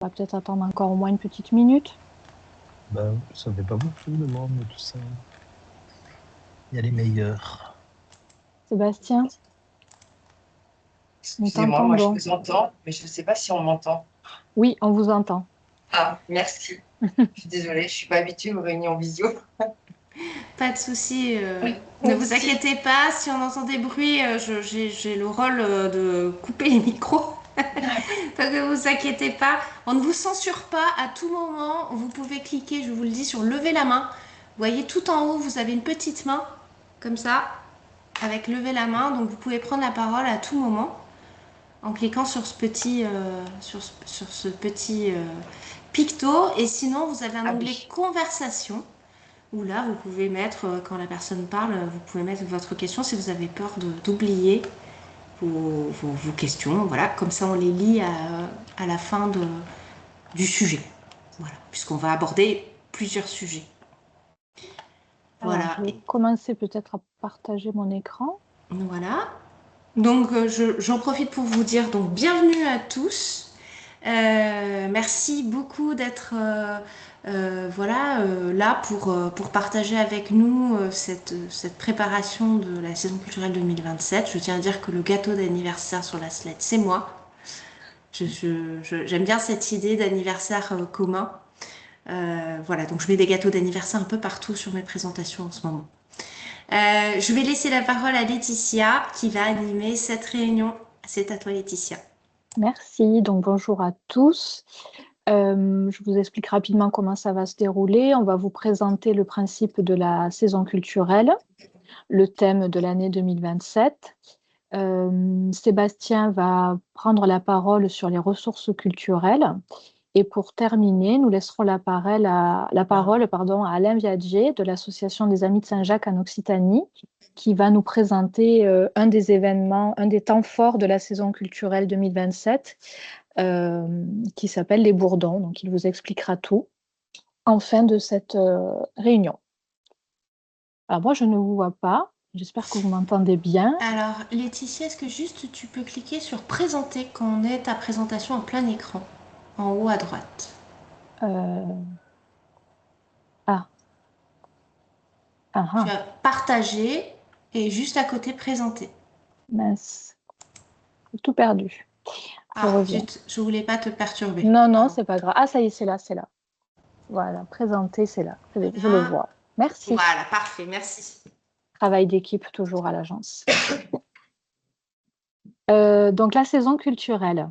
pas peut-être attendre encore au moins une petite minute? Ben, ça fait pas beaucoup de monde, tout ça. Il y a les meilleurs. Sébastien, nous Excusez-moi, moi je t'entendons. vous entends, mais je ne sais pas si on m'entend. Oui, on vous entend. Ah, merci. Je suis désolée, je ne suis pas habituée aux réunions visio. Pas de souci, Oui, ne vous merci. inquiétez pas, si on entend des bruits, j'ai le rôle de couper les micros. Donc ne vous inquiétez pas, on ne vous censure pas à tout moment. Vous pouvez cliquer, je vous le dis, sur lever la main. Vous voyez tout en haut, vous avez une petite main, comme ça, avec lever la main. Donc vous pouvez prendre la parole à tout moment en cliquant sur ce petit, picto. Et sinon, vous avez un Ah onglet oui. conversation où là, vous pouvez mettre, quand la personne parle, vous pouvez mettre votre question si vous avez peur d'oublier vos questions. Voilà, comme ça, on les lit à la fin du sujet. Voilà, puisqu'on va aborder plusieurs sujets. Alors, Voilà. je vais commencer peut-être à partager mon écran. Voilà. Donc, j'en profite pour vous dire donc bienvenue à tous. Merci beaucoup d'être là pour partager avec nous cette préparation de la saison culturelle 2027. Je tiens à dire que le gâteau d'anniversaire sur la slide, c'est moi. J'aime bien cette idée d'anniversaire commun. Voilà, donc je mets des gâteaux d'anniversaire un peu partout sur mes présentations en ce moment. Je vais laisser la parole à Laetitia qui va animer cette réunion. C'est à toi, Laetitia. Merci, donc bonjour à tous. Je vous explique rapidement comment ça va se dérouler. On va vous présenter le principe de la saison culturelle, le thème de l'année 2027. Sébastien va prendre la parole sur les ressources culturelles. Et pour terminer, nous laisserons la parole à Alain Viadger de l'Association des Amis de Saint-Jacques en Occitanie, qui va nous présenter un des événements, un des temps forts de la saison culturelle 2027, qui s'appelle les Bourdons. Donc, il vous expliquera tout en fin de cette réunion. Alors, moi, je ne vous vois pas. J'espère que vous m'entendez bien. Alors, Laetitia, est-ce que juste tu peux cliquer sur présenter quand on est ta présentation en plein écran, en haut à droite? Ah, ah, Tu ah, as partagé et juste à côté présenter. mince, j'ai tout perdu. Je Ah, reviens. je voulais pas te perturber. Non, non, Pardon. c'est pas grave. Ah, ça y est, c'est là, c'est là. Voilà, présenter, c'est là. Je le Voilà. vois. Merci. Voilà, parfait, merci. Travail d'équipe toujours à l'agence. Donc, la saison culturelle.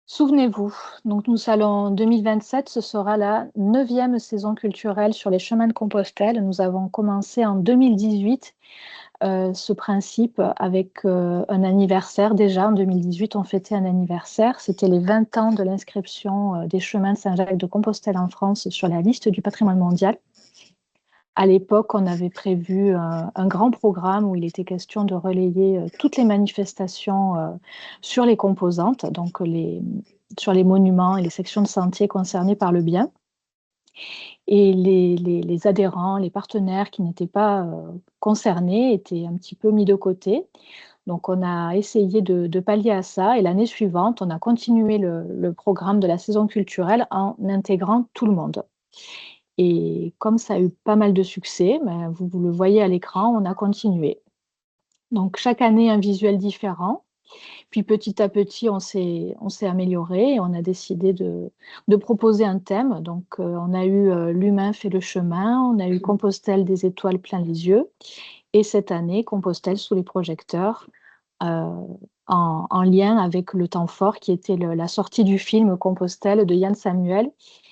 Souvenez-vous, donc nous allons en 2027, ce sera la 9e saison culturelle sur les chemins de Compostelle. Nous avons commencé en 2018 ce principe avec un anniversaire. Déjà en 2018, on fêtait un anniversaire. C'était les 20 ans de l'inscription des chemins de Saint-Jacques de Compostelle en France sur la liste du patrimoine mondial. À l'époque, on avait prévu un grand programme où il était question de relayer toutes les manifestations sur les composantes, donc sur les monuments et les sections de sentiers concernés par le bien. Et les adhérents, les partenaires qui n'étaient pas concernés étaient un petit peu mis de côté. Donc, on a essayé de pallier à ça. Et l'année suivante, on a continué le programme de la saison culturelle en intégrant tout le monde. Et comme ça a eu pas mal de succès, ben, vous le voyez à l'écran, on a continué. Donc, chaque année, un visuel différent. Puis, petit à petit, on s'est amélioré et on a décidé de proposer un thème. Donc, on a eu L'humain fait le chemin, on a eu Compostelle des étoiles plein les yeux. Et cette année, Compostelle sous les projecteurs, en lien avec le temps fort qui était la sortie du film Compostelle de Yann Samuel,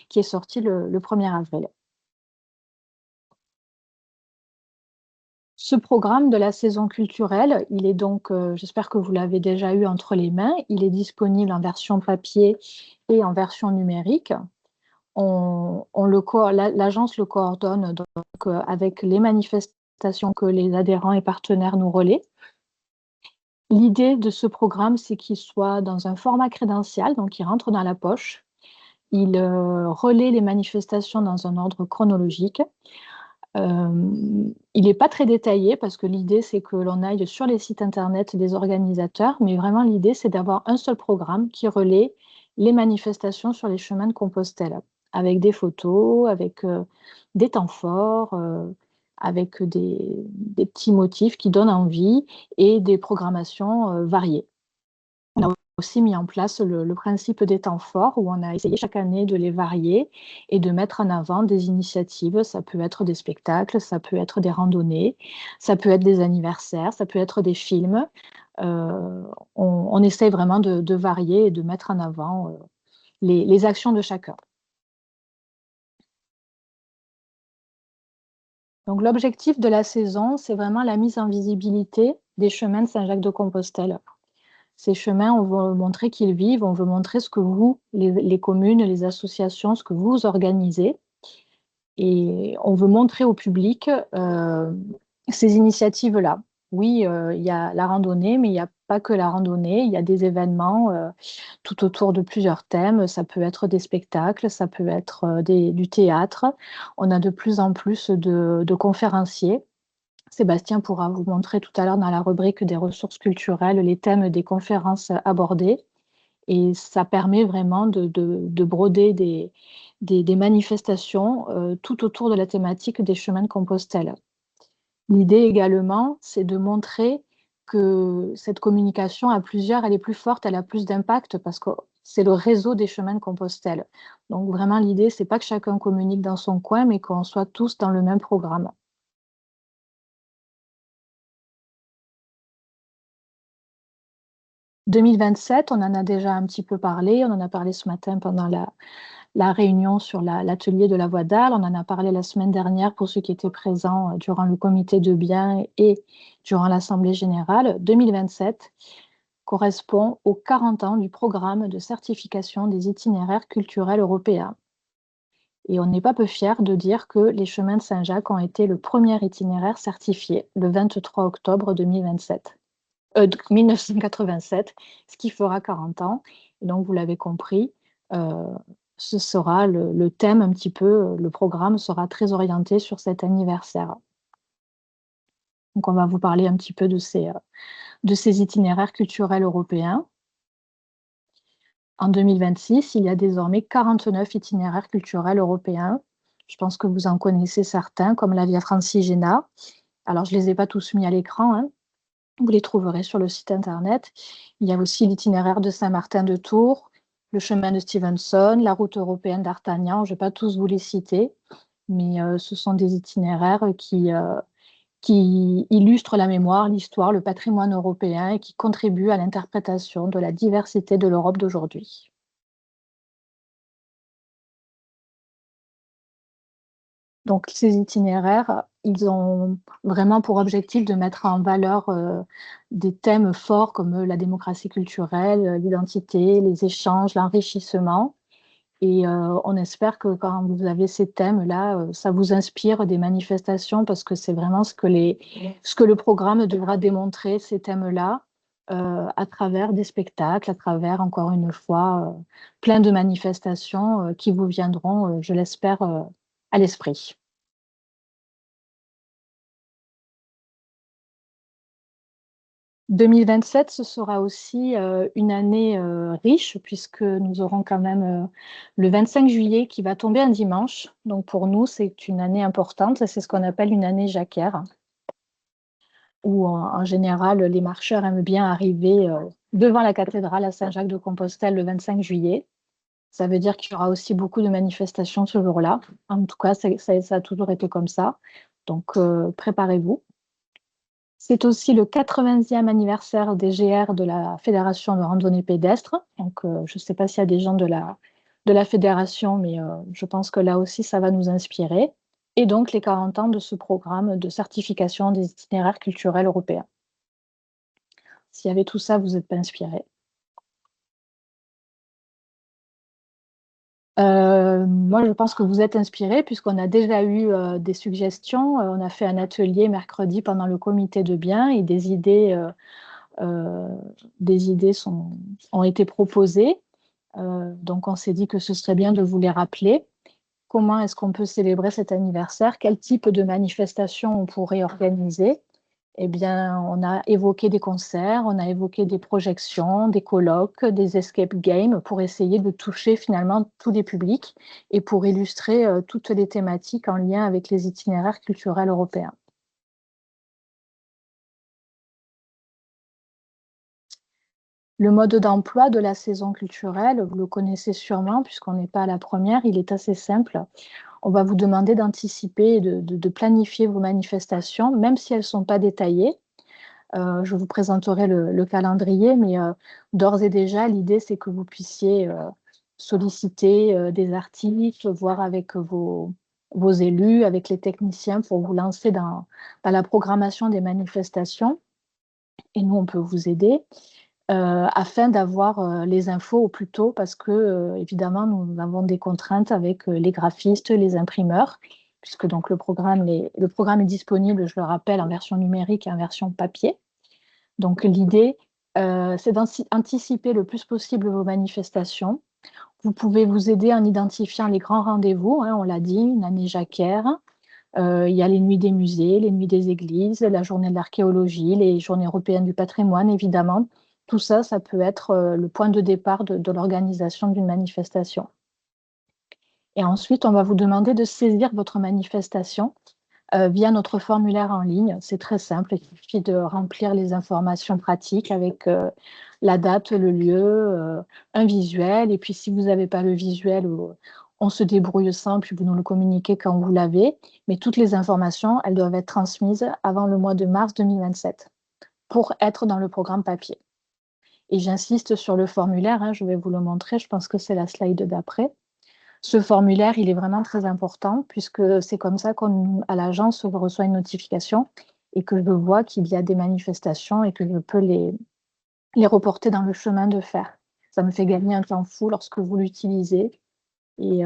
qui est sorti le 1er avril. Ce programme de la saison culturelle, il est donc, j'espère que vous l'avez déjà eu entre les mains, il est disponible en version papier et en version numérique. L'agence le coordonne donc, avec les manifestations que les adhérents et partenaires nous relaient. L'idée de ce programme, c'est qu'il soit dans un format crédential, donc il rentre dans la poche. Il relaie les manifestations dans un ordre chronologique. Il n'est pas très détaillé parce que l'idée, c'est que l'on aille sur les sites internet des organisateurs, mais vraiment l'idée, c'est d'avoir un seul programme qui relaie les manifestations sur les chemins de Compostelle, avec des photos, avec des temps forts, avec des petits motifs qui donnent envie et des programmations variées. On a aussi mis en place le principe des temps forts où on a essayé chaque année de les varier et de mettre en avant des initiatives. Ça peut être des spectacles, ça peut être des randonnées, ça peut être des anniversaires, ça peut être des films. On essaye vraiment de varier et de mettre en avant les actions de chacun. Donc l'objectif de la saison, c'est vraiment la mise en visibilité des chemins de Saint-Jacques-de-Compostelle. Ces chemins, on veut montrer qu'ils vivent, on veut montrer ce que vous, les communes, les associations, ce que vous organisez. Et on veut montrer au public ces initiatives-là. Oui, il y a la randonnée, mais il n'y a pas que la randonnée, il y a des événements tout autour de plusieurs thèmes. Ça peut être des spectacles, ça peut être du théâtre. On a de plus en plus de conférenciers. Sébastien pourra vous montrer tout à l'heure dans la rubrique des ressources culturelles les thèmes des conférences abordées. Et ça permet vraiment de broder des manifestations tout autour de la thématique des chemins de Compostelle. L'idée également, c'est de montrer que cette communication à plusieurs, elle est plus forte, elle a plus d'impact parce que c'est le réseau des chemins de Compostelle. Donc vraiment, l'idée, c'est pas que chacun communique dans son coin, mais qu'on soit tous dans le même programme. 2027, on en a déjà un petit peu parlé, on en a parlé ce matin pendant la réunion sur l'atelier de la Voie d'Arles, on en a parlé la semaine dernière pour ceux qui étaient présents durant le comité de biens et durant l'Assemblée générale. 2027 correspond aux 40 ans du programme de certification des itinéraires culturels européens. Et on n'est pas peu fiers de dire que les chemins de Saint-Jacques ont été le premier itinéraire certifié le 23 octobre 1987, ce qui fera 40 ans. Et donc, vous l'avez compris, ce sera le thème un petit peu, le programme sera très orienté sur cet anniversaire. Donc, on va vous parler un petit peu de ces itinéraires culturels européens. En 2026, il y a désormais 49 itinéraires culturels européens. Je pense que vous en connaissez certains, comme la Via Francigena. Alors, je ne les ai pas tous mis à l'écran, hein. Vous les trouverez sur le site internet. Il y a aussi l'itinéraire de Saint-Martin de Tours, le chemin de Stevenson, la route européenne d'Artagnan. Je ne vais pas tous vous les citer, mais ce sont des itinéraires qui illustrent la mémoire, l'histoire, le patrimoine européen et qui contribuent à l'interprétation de la diversité de l'Europe d'aujourd'hui. Donc, ces itinéraires, ils ont vraiment pour objectif de mettre en valeur des thèmes forts comme la démocratie culturelle, l'identité, les échanges, l'enrichissement. Et on espère que quand vous avez ces thèmes-là, ça vous inspire des manifestations parce que c'est vraiment ce que le programme devra démontrer, ces thèmes-là, à travers des spectacles, à travers, encore une fois, plein de manifestations qui vous viendront, je l'espère, à l'esprit. 2027, ce sera aussi une année riche puisque nous aurons quand même le 25 juillet qui va tomber un dimanche. Donc pour nous, c'est une année importante. C'est ce qu'on appelle une année jacquaire, où en général, les marcheurs aiment bien arriver devant la cathédrale à Saint-Jacques-de-Compostelle le 25 juillet. Ça veut dire qu'il y aura aussi beaucoup de manifestations ce jour-là. En tout cas, ça a toujours été comme ça. Donc préparez-vous. C'est aussi le 80e anniversaire des GR de la Fédération de randonnée pédestre. Donc, je ne sais pas s'il y a des gens de la fédération, mais je pense que là aussi, ça va nous inspirer. Et donc, les 40 ans de ce programme de certification des itinéraires culturels européens. S'il y avait tout ça, vous n'êtes pas inspiré. Moi, je pense que vous êtes inspirés puisqu'on a déjà eu des suggestions. On a fait un atelier mercredi pendant le comité de biens et des idées ont été proposées. Donc, on s'est dit que ce serait bien de vous les rappeler. Comment est-ce qu'on peut célébrer cet anniversaire? Quel type de manifestation on pourrait organiser? eh bien, on a évoqué des concerts, on a évoqué des projections, des colloques, des escape games pour essayer de toucher finalement tous les publics et pour illustrer toutes les thématiques en lien avec les itinéraires culturels européens. Le mode d'emploi de la saison culturelle, vous le connaissez sûrement puisqu'on n'est pas à la première, il est assez simple. On va vous demander d'anticiper et de planifier vos manifestations, même si elles ne sont pas détaillées. Je vous présenterai le calendrier, mais d'ores et déjà, l'idée, c'est que vous puissiez solliciter des artistes, voir avec vos élus, avec les techniciens pour vous lancer dans la programmation des manifestations. Et nous, on peut vous aider afin d'avoir les infos au plus tôt parce que, évidemment, nous avons des contraintes avec les graphistes, les imprimeurs, puisque donc le programme est disponible, je le rappelle, en version numérique et en version papier. Donc l'idée, c'est d'anticiper le plus possible vos manifestations. Vous pouvez vous aider en identifiant les grands rendez-vous, hein, on l'a dit, une année jacquaire. Il y a les nuits des musées, les nuits des églises, la journée de l'archéologie, les journées européennes du patrimoine, évidemment. Tout ça, ça peut être le point de départ de l'organisation d'une manifestation. Et ensuite, on va vous demander de saisir votre manifestation via notre formulaire en ligne. C'est très simple, il suffit de remplir les informations pratiques avec la date, le lieu, un visuel. Et puis, si vous n'avez pas le visuel, on se débrouille sans, puis vous nous le communiquez quand vous l'avez. Mais toutes les informations, elles doivent être transmises avant le mois de mars 2027 pour être dans le programme papier. Et j'insiste sur le formulaire, hein, je vais vous le montrer, je pense que c'est la slide d'après. Ce formulaire, il est vraiment très important puisque c'est comme ça qu'à l'agence, on reçoit une notification et que je vois qu'il y a des manifestations et que je peux les reporter dans le chemin de fer. Ça me fait gagner un temps fou lorsque vous l'utilisez et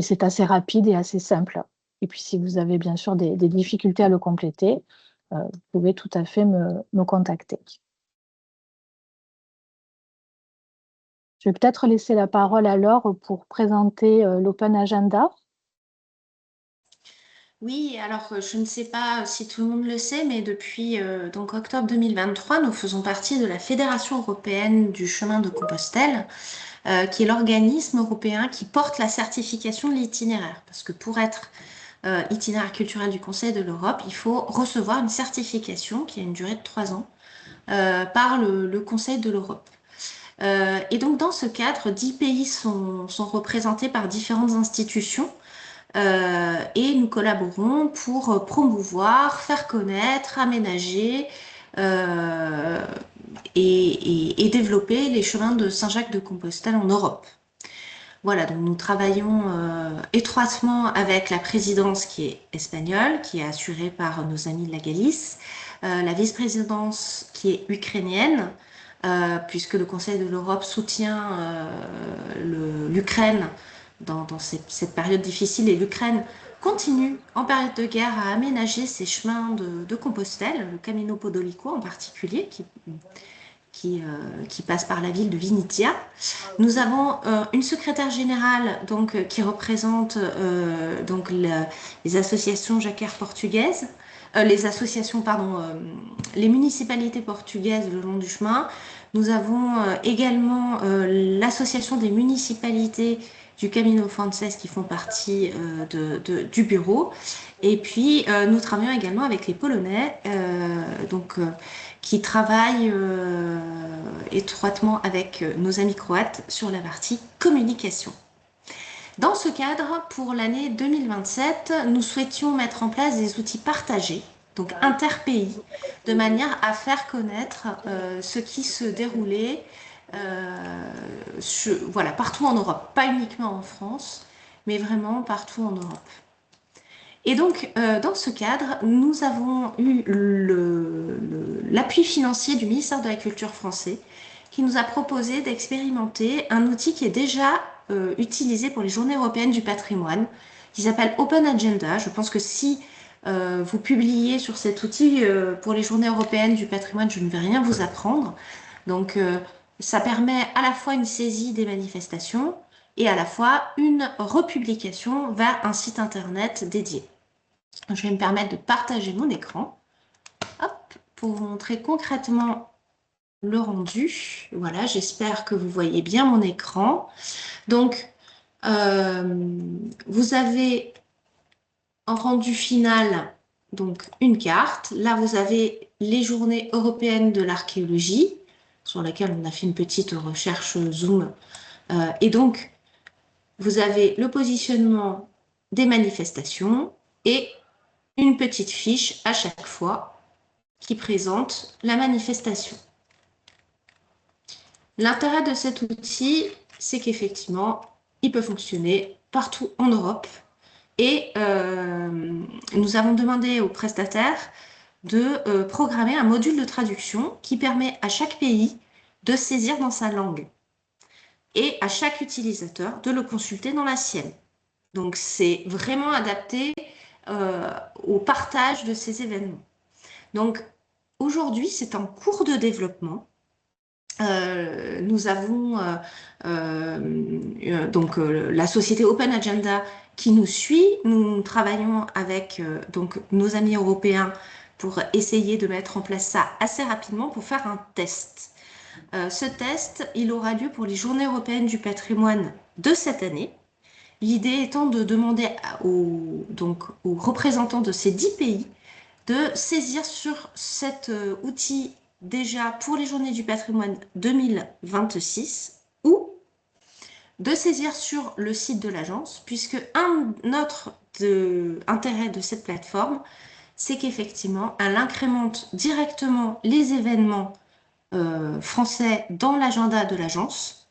c'est assez rapide et assez simple. Et puis, si vous avez bien sûr des difficultés à le compléter, vous pouvez tout à fait me contacter. Je vais peut-être laisser la parole à Laure pour présenter l'Open Agenda. Oui, alors je ne sais pas si tout le monde le sait, mais depuis donc octobre 2023, nous faisons partie de la Fédération européenne du chemin de Compostelle, qui est l'organisme européen qui porte la certification de l'itinéraire. Parce que pour être itinéraire culturel du Conseil de l'Europe, il faut recevoir une certification qui a une durée de 3 ans par le Conseil de l'Europe. Et donc dans ce cadre, 10 pays sont représentés par différentes institutions. Et nous collaborons pour promouvoir, faire connaître, aménager et développer les chemins de Saint-Jacques-de-Compostelle en Europe. Voilà, donc nous travaillons étroitement avec la présidence qui est espagnole, qui est assurée par nos amis de la Galice, la vice-présidence qui est ukrainienne, puisque le Conseil de l'Europe soutient l'Ukraine dans cette période difficile et l'Ukraine continue en période de guerre à aménager ses chemins de Compostelle, le Camino Podolico en particulier, qui passe par la ville de Vinitia. Nous avons une secrétaire générale donc, qui représente donc les associations jacquaires portugaises, les municipalités portugaises le long du chemin. Nous avons également l'association des municipalités du Camino Frances qui font partie du bureau. Et puis, nous travaillons également avec les Polonais, qui travaillent étroitement avec nos amis croates sur la partie communication. Dans ce cadre, pour l'année 2027, nous souhaitions mettre en place des outils partagés, donc interpays, de manière à faire connaître ce qui se déroulait voilà, partout en Europe, pas uniquement en France, mais vraiment partout en Europe. Et donc, dans ce cadre, nous avons eu l'appui financier du ministère de la Culture français qui nous a proposé d'expérimenter un outil qui est déjà utilisé pour les Journées européennes du patrimoine, qui s'appelle Open Agenda. Je pense que si vous publiez sur cet outil pour les Journées européennes du patrimoine, je ne vais rien vous apprendre. Donc, ça permet à la fois une saisie des manifestations et à la fois une republication vers un site internet dédié. Je vais me permettre de partager mon écran. Hop. pour vous montrer concrètement le rendu. Voilà, j'espère que vous voyez bien mon écran. Donc, vous avez en rendu final donc une carte. Là, vous avez les journées européennes de l'archéologie, sur laquelle on a fait une petite recherche Zoom. Et donc, vous avez le positionnement des manifestations et une petite fiche à chaque fois qui présente la manifestation. L'intérêt de cet outil, c'est qu'effectivement, il peut fonctionner partout en Europe. Et nous avons demandé aux prestataires de programmer un module de traduction qui permet à chaque pays de saisir dans sa langue et à chaque utilisateur de le consulter dans la sienne. Donc, c'est vraiment adapté au partage de ces événements. Donc, aujourd'hui, c'est en cours de développement. Nous avons donc la société Open Agenda qui nous suit. Nous travaillons avec donc nos amis européens pour essayer de mettre en place ça assez rapidement pour faire un test. Ce test, il aura lieu pour les Journées européennes du patrimoine de cette année. L'idée étant de demander donc, aux représentants de ces 10 pays de saisir sur cet outil déjà pour les Journées du patrimoine 2026 ou de saisir sur le site de l'agence, puisque un autre intérêt de cette plateforme, c'est qu'effectivement, elle incrémente directement les événements français dans l'agenda de l'agence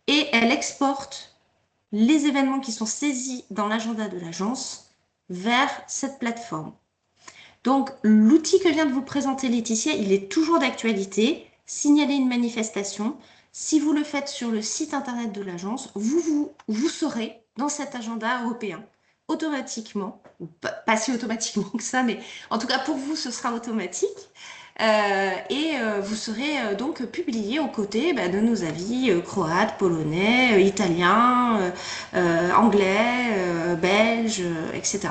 et elle exporte les événements qui sont saisis dans l'agenda de l'agence vers cette plateforme. Donc, l'outil que vient de vous présenter Laetitia, il est toujours d'actualité. Signalez une manifestation. Si vous le faites sur le site internet de l'agence, vous serez dans cet agenda européen automatiquement, ou pas si automatiquement que ça, mais en tout cas pour vous, ce sera automatique. Vous serez donc publié aux côtés de nos avis croates, polonais, italiens, anglais, belges, etc.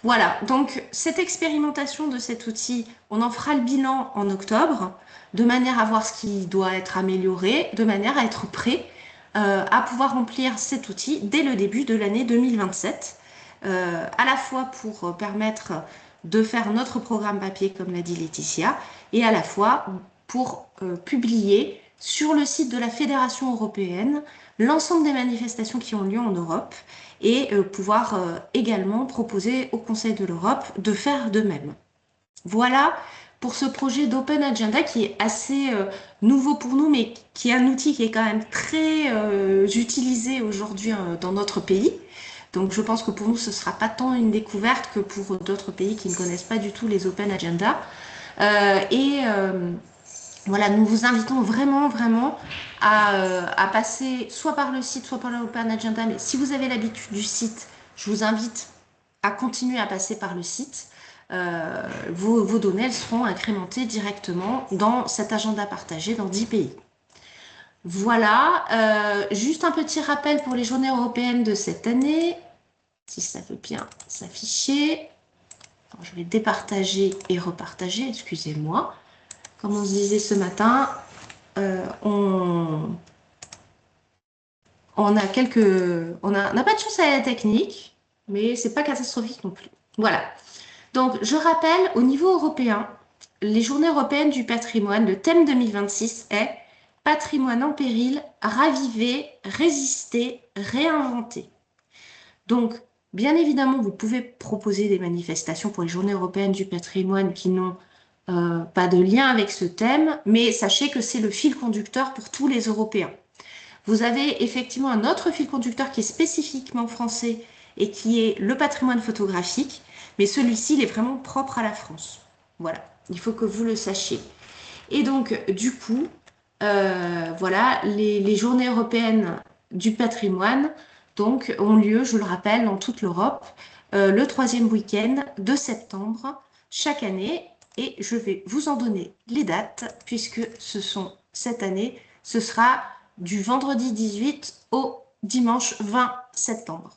Voilà, donc cette expérimentation de cet outil, on en fera le bilan en octobre, de manière à voir ce qui doit être amélioré, de manière à être prêt à pouvoir remplir cet outil dès le début de l'année 2027, à la fois pour permettre de faire notre programme papier, comme l'a dit Laetitia, et à la fois pour publier sur le site de la Fédération européenne l'ensemble des manifestations qui ont lieu en Europe et pouvoir également proposer au Conseil de l'Europe de faire de même. Voilà pour ce projet d'Open Agenda qui est assez nouveau pour nous, mais qui est un outil qui est quand même très utilisé aujourd'hui dans notre pays. Donc je pense que pour nous, ce ne sera pas tant une découverte que pour d'autres pays qui ne connaissent pas du tout les Open Agenda. Voilà, nous vous invitons vraiment, vraiment à passer soit par le site, soit par l'Open Agenda. Mais si vous avez l'habitude du site, je vous invite à continuer à passer par le site. Vos données, elles seront incrémentées directement dans cet agenda partagé dans 10 pays. Voilà, juste un petit rappel pour les journées européennes de cette année, si ça veut bien s'afficher. Je vais départager et repartager, excusez-moi. Comme on se disait ce matin, on n'a pas de chance à la technique, mais c'est pas catastrophique non plus. Voilà. Donc, je rappelle, au niveau européen, les Journées européennes du patrimoine, le thème 2026 est Patrimoine en péril, raviver, résister, réinventer. Donc, bien évidemment, vous pouvez proposer des manifestations pour les Journées européennes du patrimoine qui n'ont pas de lien avec ce thème, mais sachez que c'est le fil conducteur pour tous les Européens. Vous avez effectivement un autre fil conducteur qui est spécifiquement français et qui est le patrimoine photographique, mais celui-ci, il est vraiment propre à la France. Voilà, il faut que vous le sachiez. Et donc, du coup, voilà, les Journées européennes du patrimoine donc, ont lieu, je le rappelle, dans toute l'Europe, le 3e week-end de septembre chaque année. Et je vais vous en donner les dates, puisque cette année, ce sera du vendredi 18 au dimanche 20 septembre.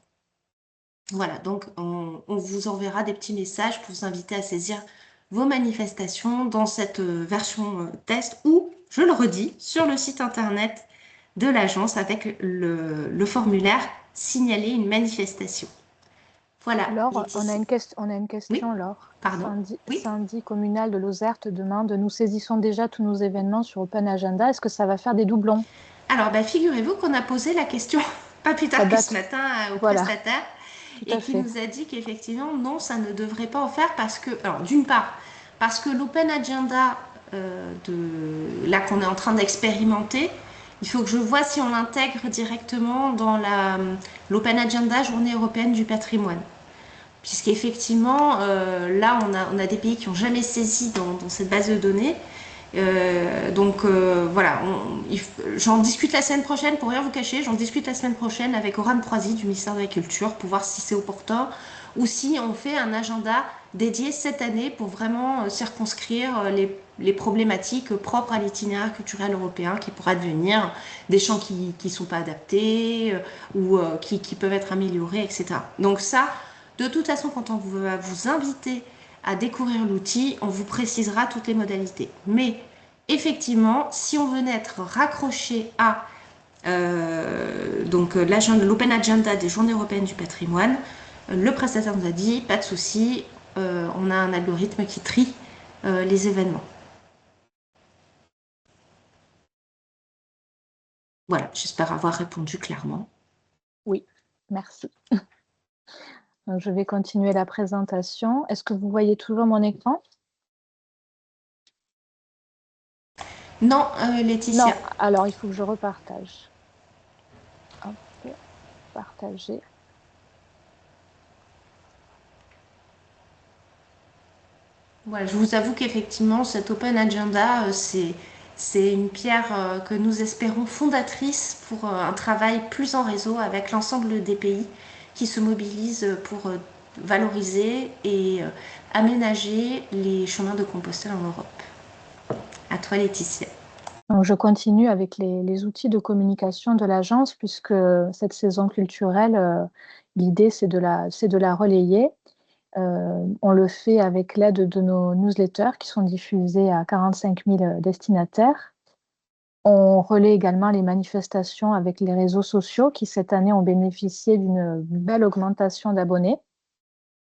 Voilà, donc on vous enverra des petits messages pour vous inviter à saisir vos manifestations dans cette version test ou, je le redis, sur le site internet de l'agence avec le formulaire signaler une manifestation. Voilà, Laure, on a Laetitia. une Oui, question, Laure. pardon. Oui. Syndic communal de Lozère te demande, nous saisissons déjà tous nos événements sur Open Agenda, est-ce que ça va faire des doublons? Alors, figurez-vous qu'on a posé la question pas plus Ça tard que ce date, matin au voilà, prestataire tout et à qui fait. nous a dit qu'effectivement, non, ça ne devrait pas en faire parce que, alors d'une part, parce que l'Open Agenda là qu'on est en train d'expérimenter, il faut que je vois si on l'intègre directement dans l'Open Agenda Journée européenne du patrimoine. Puisqu'effectivement, là, on a des pays qui n'ont jamais saisi dans cette base de données. Voilà, j'en discute la semaine prochaine, pour rien vous cacher, j'en discute la semaine prochaine avec Oran Proisy du ministère de la Culture pour voir si c'est opportun ou si on fait un agenda dédié cette année pour vraiment circonscrire les problématiques propres à l'itinéraire culturel européen qui pourra devenir des champs qui ne sont pas adaptés ou qui peuvent être améliorés, etc. Donc ça, de toute façon, quand on va vous inviter à découvrir l'outil, on vous précisera toutes les modalités. Mais effectivement, si on venait être raccroché à l'Open Agenda des Journées européennes du patrimoine, le prestataire nous a dit, pas de souci, on a un algorithme qui trie les événements. Voilà, j'espère avoir répondu clairement. Oui, merci. Donc, je vais continuer la présentation. Est-ce que vous voyez toujours mon écran? Non, Laetitia. Non, alors il faut que je repartage. Hop, partager. Voilà, je vous avoue qu'effectivement, cet Open Agenda, c'est une pierre que nous espérons fondatrice pour un travail plus en réseau avec l'ensemble des pays qui se mobilisent pour valoriser et aménager les chemins de Compostelle en Europe. À toi, Laetitia. Donc, je continue avec les outils de communication de l'agence, puisque cette saison culturelle, l'idée, c'est de la relayer. On le fait avec l'aide de nos newsletters qui sont diffusés à 45 000 destinataires. On relaie également les manifestations avec les réseaux sociaux qui, cette année, ont bénéficié d'une belle augmentation d'abonnés,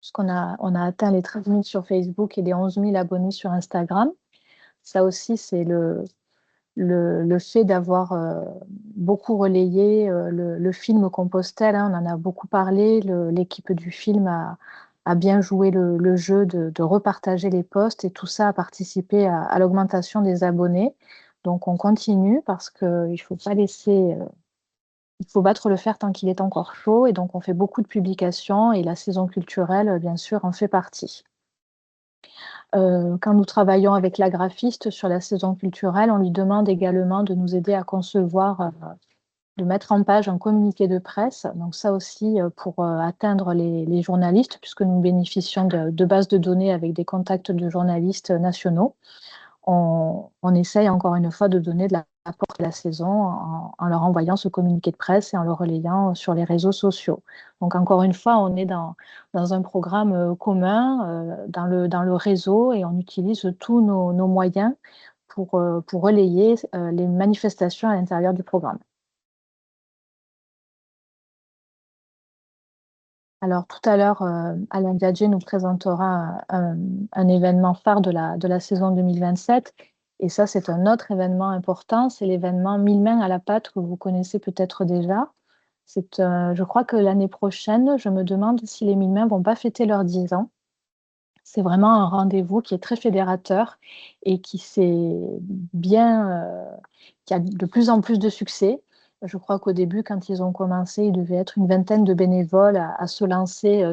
puisqu'on a atteint les 13 000 sur Facebook et les 11 000 abonnés sur Instagram. Ça aussi, c'est le fait d'avoir beaucoup relayé le film Compostelle, hein, on en a beaucoup parlé, l'équipe du film a bien joué le jeu de repartager les posts et tout ça a participé à l'augmentation des abonnés. Donc on continue parce qu'il ne faut pas laisser, il faut battre le fer tant qu'il est encore chaud et donc on fait beaucoup de publications et la saison culturelle, bien sûr, en fait partie. Quand nous travaillons avec la graphiste sur la saison culturelle, on lui demande également de nous aider à concevoir, de mettre en page un communiqué de presse. Donc ça aussi, pour atteindre les journalistes, puisque nous bénéficions de bases de données avec des contacts de journalistes nationaux. On essaye encore une fois de donner de l'apport de la saison en leur envoyant ce communiqué de presse et en le relayant sur les réseaux sociaux. Donc encore une fois, on est dans un programme commun dans le réseau et on utilise tous nos moyens pour relayer les manifestations à l'intérieur du programme. Alors tout à l'heure, Alain Biagé nous présentera un événement phare de la saison 2027. Et ça, c'est un autre événement important, c'est l'événement 1000 mains à la pâte que vous connaissez peut-être déjà. Je crois que l'année prochaine, je me demande si les 1000 mains ne vont pas fêter leurs 10 ans. C'est vraiment un rendez-vous qui est très fédérateur et qui a de plus en plus de succès. Je crois qu'au début, quand ils ont commencé, il devait être une vingtaine de bénévoles à se lancer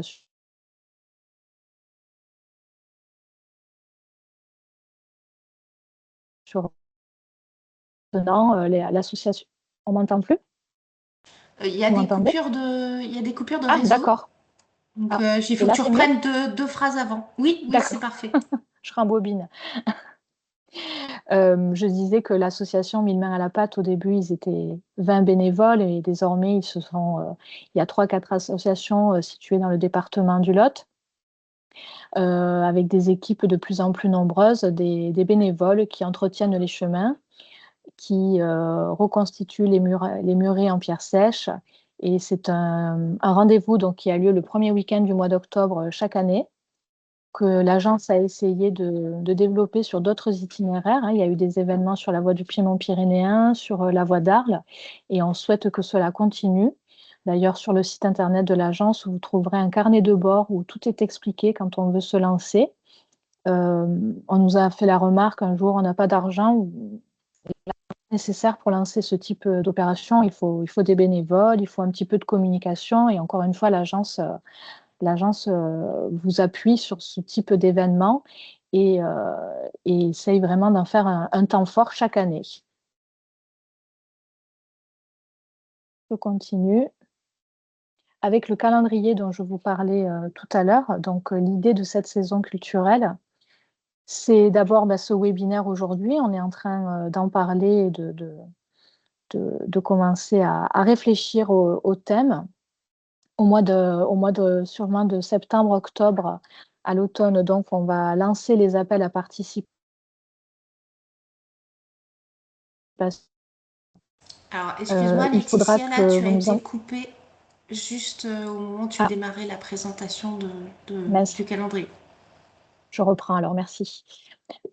sur l'association. On m'entend plus? Il y a Vous des m'entendez? coupures de Ah, réseau. d'accord. Donc, Ah, il faut et que là, tu c'est mieux? reprennes deux phrases avant. Oui, c'est D'accord, parfait. je rembobine. Je disais que l'association 1000 mains à la pâte, au début, ils étaient 20 bénévoles et désormais, il y a 3-4 associations situées dans le département du Lot. avec des équipes de plus en plus nombreuses, des bénévoles qui entretiennent les chemins, qui reconstituent les murets en pierre sèche. Et c'est un rendez-vous donc, qui a lieu le premier week-end du mois d'octobre chaque année, que l'agence a essayé de développer sur d'autres itinéraires. Il y a eu des événements sur la voie du Piémont pyrénéen, sur la voie d'Arles, et on souhaite que cela continue. D'ailleurs, sur le site internet de l'agence, vous trouverez un carnet de bord où tout est expliqué quand on veut se lancer. On nous a fait la remarque un jour, on n'a pas d'argent nécessaire pour lancer ce type d'opération. Il faut des bénévoles, il faut un petit peu de communication, et encore une fois, l'agence vous appuie sur ce type d'événement et essaye vraiment d'en faire un temps fort chaque année. Je continue avec le calendrier dont je vous parlais tout à l'heure. Donc, l'idée de cette saison culturelle, c'est d'abord ce webinaire aujourd'hui. On est en train d'en parler et de commencer à réfléchir au thème. Au mois de sûrement de septembre-octobre à l'automne, donc on va lancer les appels à participer. Alors, excuse-moi, il faudra Laetitia, là, que tu as vous nous été coupée juste au moment où tu démarrais la présentation du calendrier. Je reprends alors, merci.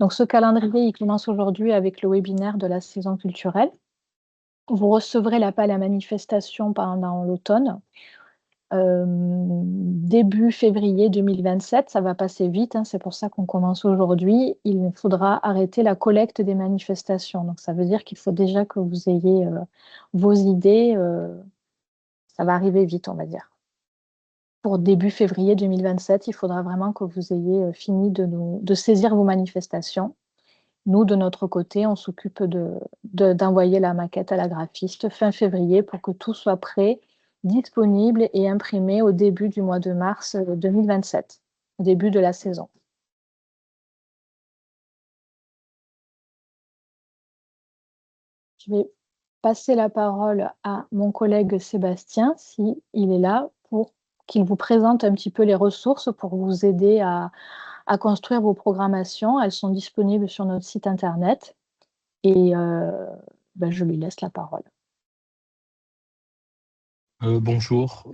Donc, ce calendrier, il commence aujourd'hui avec le webinaire de la saison culturelle. Vous recevrez l'appel à manifestation pendant l'automne. Début février 2027, ça va passer vite, c'est pour ça qu'on commence aujourd'hui. Il faudra arrêter la collecte des manifestations. Donc, ça veut dire qu'il faut déjà que vous ayez vos idées. Ça va arriver vite, on va dire. Pour début février 2027, il faudra vraiment que vous ayez fini de saisir vos manifestations. Nous, de notre côté, on s'occupe d'envoyer la maquette à la graphiste fin février pour que tout soit prêt, disponible et imprimé au début du mois de mars 2027, au début de la saison. Je vais passer la parole à mon collègue Sébastien, s'il est là, pour qu'il vous présente un petit peu les ressources pour vous aider à construire vos programmations. Elles sont disponibles sur notre site internet et je lui laisse la parole. Bonjour.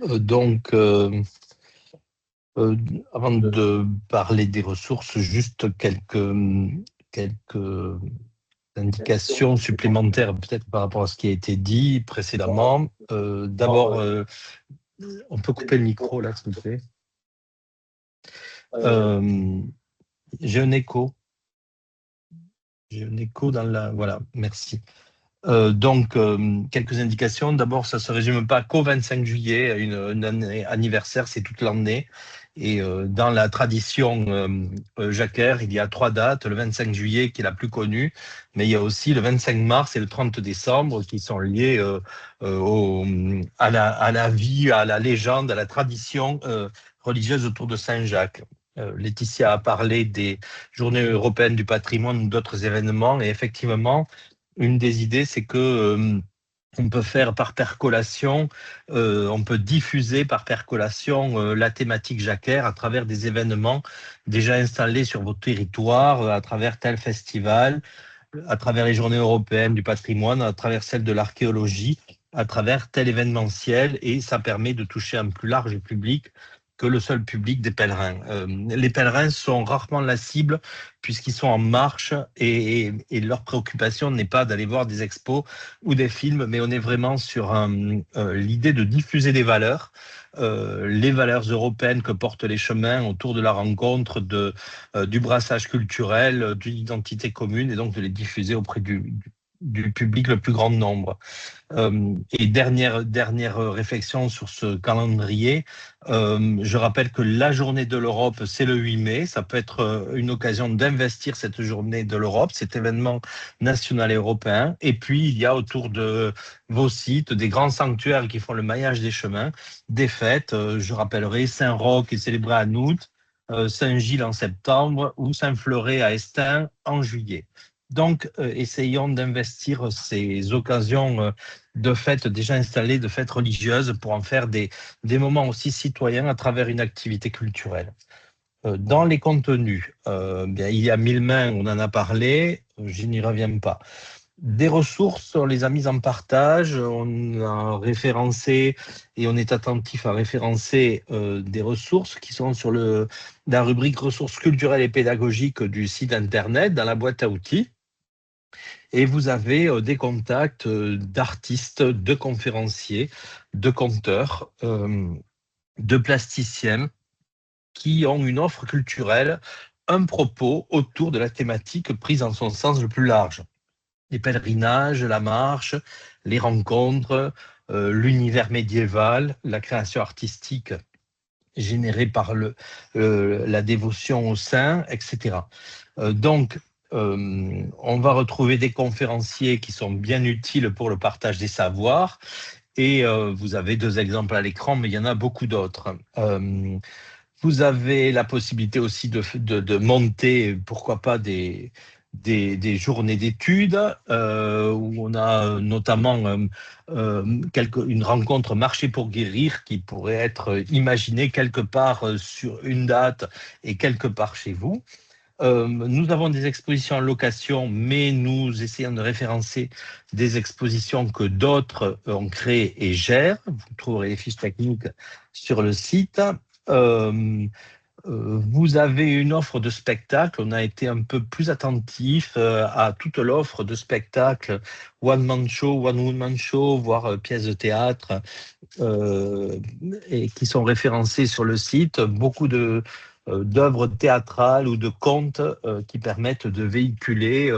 Avant de parler des ressources, juste quelques indications supplémentaires peut-être par rapport à ce qui a été dit précédemment. D'abord, on peut couper le micro là, s'il vous plaît. J'ai un écho. Dans la... Voilà, merci. Quelques indications. D'abord, ça ne se résume pas qu'au 25 juillet, une année anniversaire, c'est toute l'année. Et dans la tradition jacquère, il y a 3 dates. Le 25 juillet, qui est la plus connue, mais il y a aussi le 25 mars et le 30 décembre, qui sont liés à la vie, à la légende, à la tradition religieuse autour de Saint-Jacques. Laetitia a parlé des Journées européennes du patrimoine ou d'autres événements, et effectivement, une des idées, c'est que on peut faire par percolation, on peut diffuser par percolation la thématique jacquère à travers des événements déjà installés sur votre territoire, à travers tel festival, à travers les Journées européennes du patrimoine, à travers celles de l'archéologie, à travers tel événementiel, et ça permet de toucher un plus large public que le seul public des pèlerins. Les pèlerins sont rarement la cible puisqu'ils sont en marche et leur préoccupation n'est pas d'aller voir des expos ou des films, mais on est vraiment sur l'idée de diffuser des valeurs, les valeurs européennes que portent les chemins autour de la rencontre, du brassage culturel, d'une identité commune, et donc de les diffuser auprès du public le plus grand nombre. Et dernière réflexion sur ce calendrier, je rappelle que la journée de l'Europe, c'est le 8 mai. Ça peut être une occasion d'investir cette journée de l'Europe, cet événement national et européen. Et puis, il y a autour de vos sites des grands sanctuaires qui font le maillage des chemins, des fêtes. Je rappellerai Saint-Roch qui est célébré en août, Saint-Gilles en septembre ou Saint-Fleuret à Estaing en juillet. Donc, essayons d'investir ces occasions de fêtes déjà installées, de fêtes religieuses, pour en faire des moments aussi citoyens à travers une activité culturelle. Dans les contenus, bien, il y a 1000 mains, on en a parlé, je n'y reviens pas. Des ressources, on les a mises en partage, on a référencé et on est attentif à référencer des ressources qui sont sur la rubrique ressources culturelles et pédagogiques du site internet, dans la boîte à outils. Et vous avez des contacts d'artistes, de conférenciers, de conteurs, de plasticiens qui ont une offre culturelle, un propos autour de la thématique prise en son sens le plus large. Les pèlerinages, la marche, les rencontres, l'univers médiéval, la création artistique générée par la dévotion au saint, etc. Donc, on va retrouver des conférenciers qui sont bien utiles pour le partage des savoirs. Et vous avez 2 exemples à l'écran, mais il y en a beaucoup d'autres. Vous avez la possibilité aussi de monter, pourquoi pas, des journées d'études où on a notamment une rencontre marché pour guérir qui pourrait être imaginée quelque part sur une date et quelque part chez vous. Nous avons des expositions en location, mais nous essayons de référencer des expositions que d'autres ont créées et gèrent. Vous trouverez les fiches techniques sur le site. Vous avez une offre de spectacle. On a été un peu plus attentif à toute l'offre de spectacle, one-man show, one-woman show, voire pièces de théâtre, et qui sont référencées sur le site. Beaucoup d'œuvres théâtrales ou de contes qui permettent de véhiculer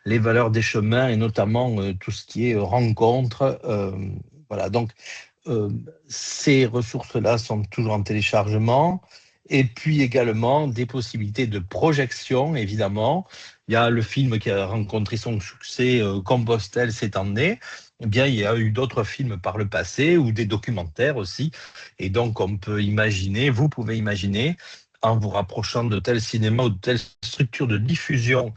les valeurs des chemins et notamment tout ce qui est rencontres. Voilà, donc ces ressources-là sont toujours en téléchargement. Et puis également des possibilités de projection, évidemment. Il y a le film qui a rencontré son succès, Compostelle cette année. Eh bien, il y a eu d'autres films par le passé ou des documentaires aussi. Et donc, on peut imaginer, vous pouvez imaginer, en vous rapprochant de tel cinéma ou de telle structure de diffusion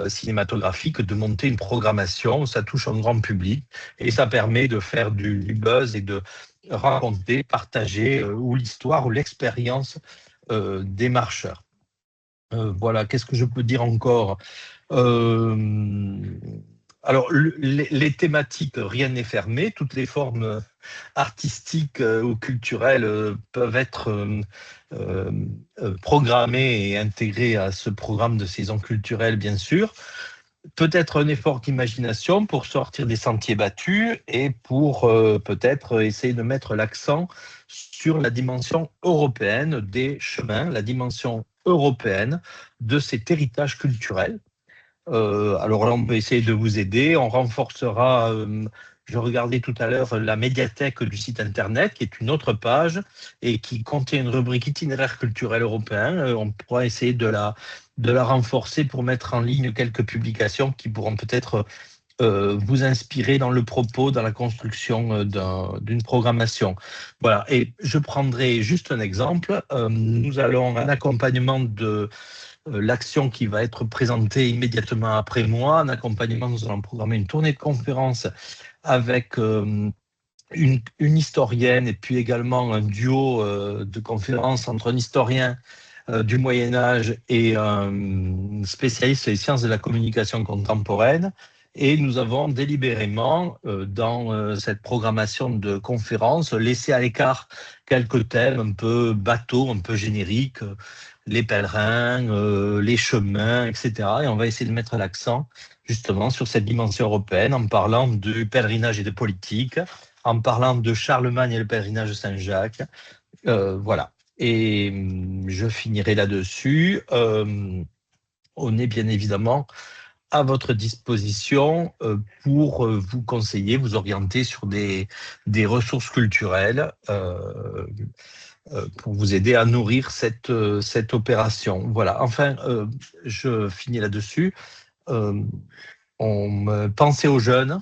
cinématographique, de monter une programmation. Ça touche un grand public et ça permet de faire du buzz et de raconter, partager ou l'histoire ou l'expérience des marcheurs. Voilà, qu'est-ce que je peux dire encore? Alors, les thématiques, rien n'est fermé. Toutes les formes artistiques ou culturelles peuvent être programmées et intégrées à ce programme de saison culturelle, bien sûr. Peut-être un effort d'imagination pour sortir des sentiers battus et pour peut-être essayer de mettre l'accent sur la dimension européenne des chemins, la dimension européenne de cet héritage culturel. Alors là, on peut essayer de vous aider. On renforcera, je regardais tout à l'heure, la médiathèque du site internet, qui est une autre page et qui contient une rubrique itinéraire culturel européen. On pourra essayer de la renforcer pour mettre en ligne quelques publications qui pourront peut-être vous inspirer dans le propos, dans la construction d'une programmation. Voilà, et je prendrai juste un exemple. Nous allons un accompagnement de l'action qui va être présentée immédiatement après moi. En accompagnement, nous allons programmer une tournée de conférences avec une historienne et puis également un duo de conférences entre un historien du Moyen-Âge et un spécialiste des sciences de la communication contemporaine. Et nous avons délibérément, dans cette programmation de conférences, laissé à l'écart quelques thèmes un peu bateaux, un peu génériques, les pèlerins, les chemins, etc. Et on va essayer de mettre l'accent justement sur cette dimension européenne en parlant du pèlerinage et de politique, en parlant de Charlemagne et le pèlerinage de Saint-Jacques. Voilà. Et je finirai là-dessus. On est bien évidemment à votre disposition pour vous conseiller, vous orienter sur des ressources culturelles pour vous aider à nourrir cette opération. Voilà, enfin, je finis là-dessus. On pensait aux jeunes,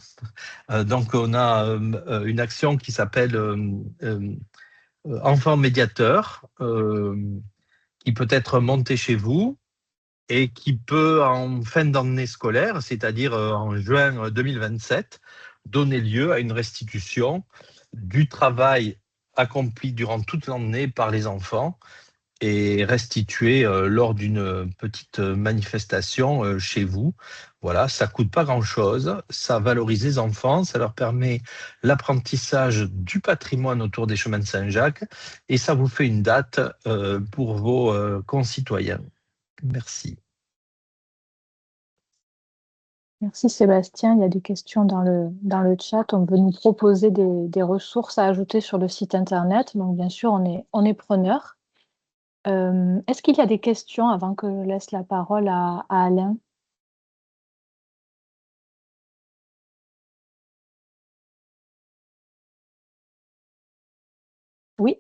donc on a une action qui s'appelle Enfants médiateurs, qui peut être montée chez vous, et qui peut, en fin d'année scolaire, c'est-à-dire en juin 2027, donner lieu à une restitution du travail accompli durant toute l'année par les enfants est restitué lors d'une petite manifestation chez vous. Voilà, ça coûte pas grand-chose, ça valorise les enfants, ça leur permet l'apprentissage du patrimoine autour des chemins de Saint-Jacques et ça vous fait une date pour vos concitoyens. Merci. Merci Sébastien. Il y a des questions dans le chat. On veut nous proposer des ressources à ajouter sur le site internet. Donc, bien sûr, on est preneur. Est-ce qu'il y a des questions avant que je laisse la parole à Alain? Oui,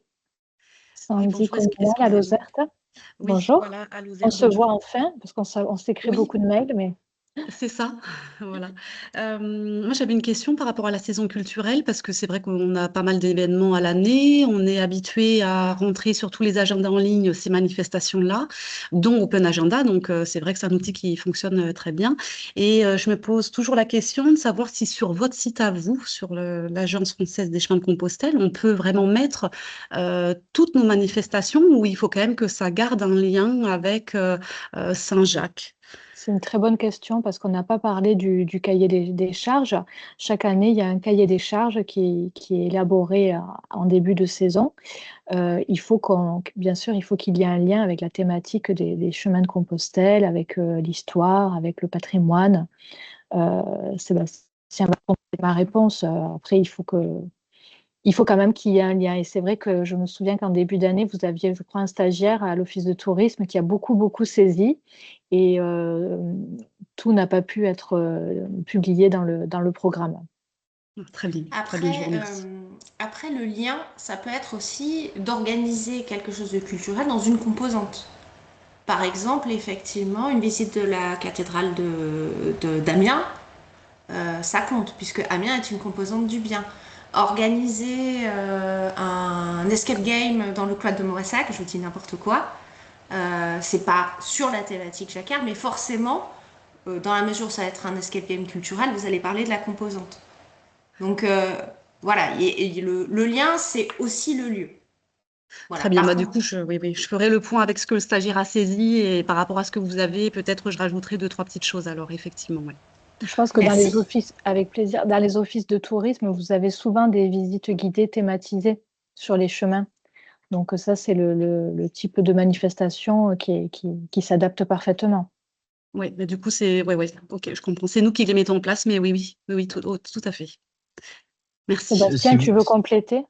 Sandy bonjour, est-ce Cognal que à vous... Lozerte. Oui, Bonjour. voilà, à On Lozère, se bonjour. voit enfin, parce on s'écrit Oui. beaucoup de mails, mais C'est ça, voilà. Moi, j'avais une question par rapport à la saison culturelle, parce que c'est vrai qu'on a pas mal d'événements à l'année. On est habitué à rentrer sur tous les agendas en ligne ces manifestations-là, dont Open Agenda. Donc, c'est vrai que c'est un outil qui fonctionne très bien. Et je me pose toujours la question de savoir si sur votre site à vous, sur l'Agence française des chemins de Compostelle, on peut vraiment mettre toutes nos manifestations, ou il faut quand même que ça garde un lien avec Saint-Jacques. c'est une très bonne question parce qu'on n'a pas parlé du cahier des charges. Chaque année, il y a un cahier des charges qui est élaboré en début de saison. Bien sûr, il faut qu'il y ait un lien avec la thématique des chemins de Compostelle, avec l'histoire, avec le patrimoine. Sébastien va compléter ma réponse. Après, il faut quand même qu'il y ait un lien. Et c'est vrai que je me souviens qu'en début d'année, vous aviez, je crois, un stagiaire à l'Office de tourisme qui a beaucoup, beaucoup saisi. Et tout n'a pas pu être publié dans le programme. Très bien, très bien, je vous remercie. Après, le lien, ça peut être aussi d'organiser quelque chose de culturel dans une composante. Par exemple, effectivement, une visite de la cathédrale d'Amiens, ça compte, puisque Amiens est une composante du bien. Organiser un escape game dans le cloître de Mauressac, je vous dis n'importe quoi, c'est pas sur la thématique Jacquard, mais forcément, dans la mesure où ça va être un escape game culturel, vous allez parler de la composante. Donc voilà, et le lien, c'est aussi le lieu. Voilà. Très bien, Par du contre, coup, je ferai le point avec ce que le stagiaire a saisi et par rapport à ce que vous avez, peut-être je rajouterai 2, 3 petites choses alors, effectivement. Ouais. Je pense que dans merci. les offices, avec plaisir, dans les offices de tourisme, vous avez souvent des visites guidées thématisées sur les chemins. Donc ça, c'est le type de manifestation qui s'adapte parfaitement. Oui, mais du coup, ok, je comprends. C'est nous qui les mettons en place, mais oui, tout à fait. Merci. Sébastien, tu veux compléter?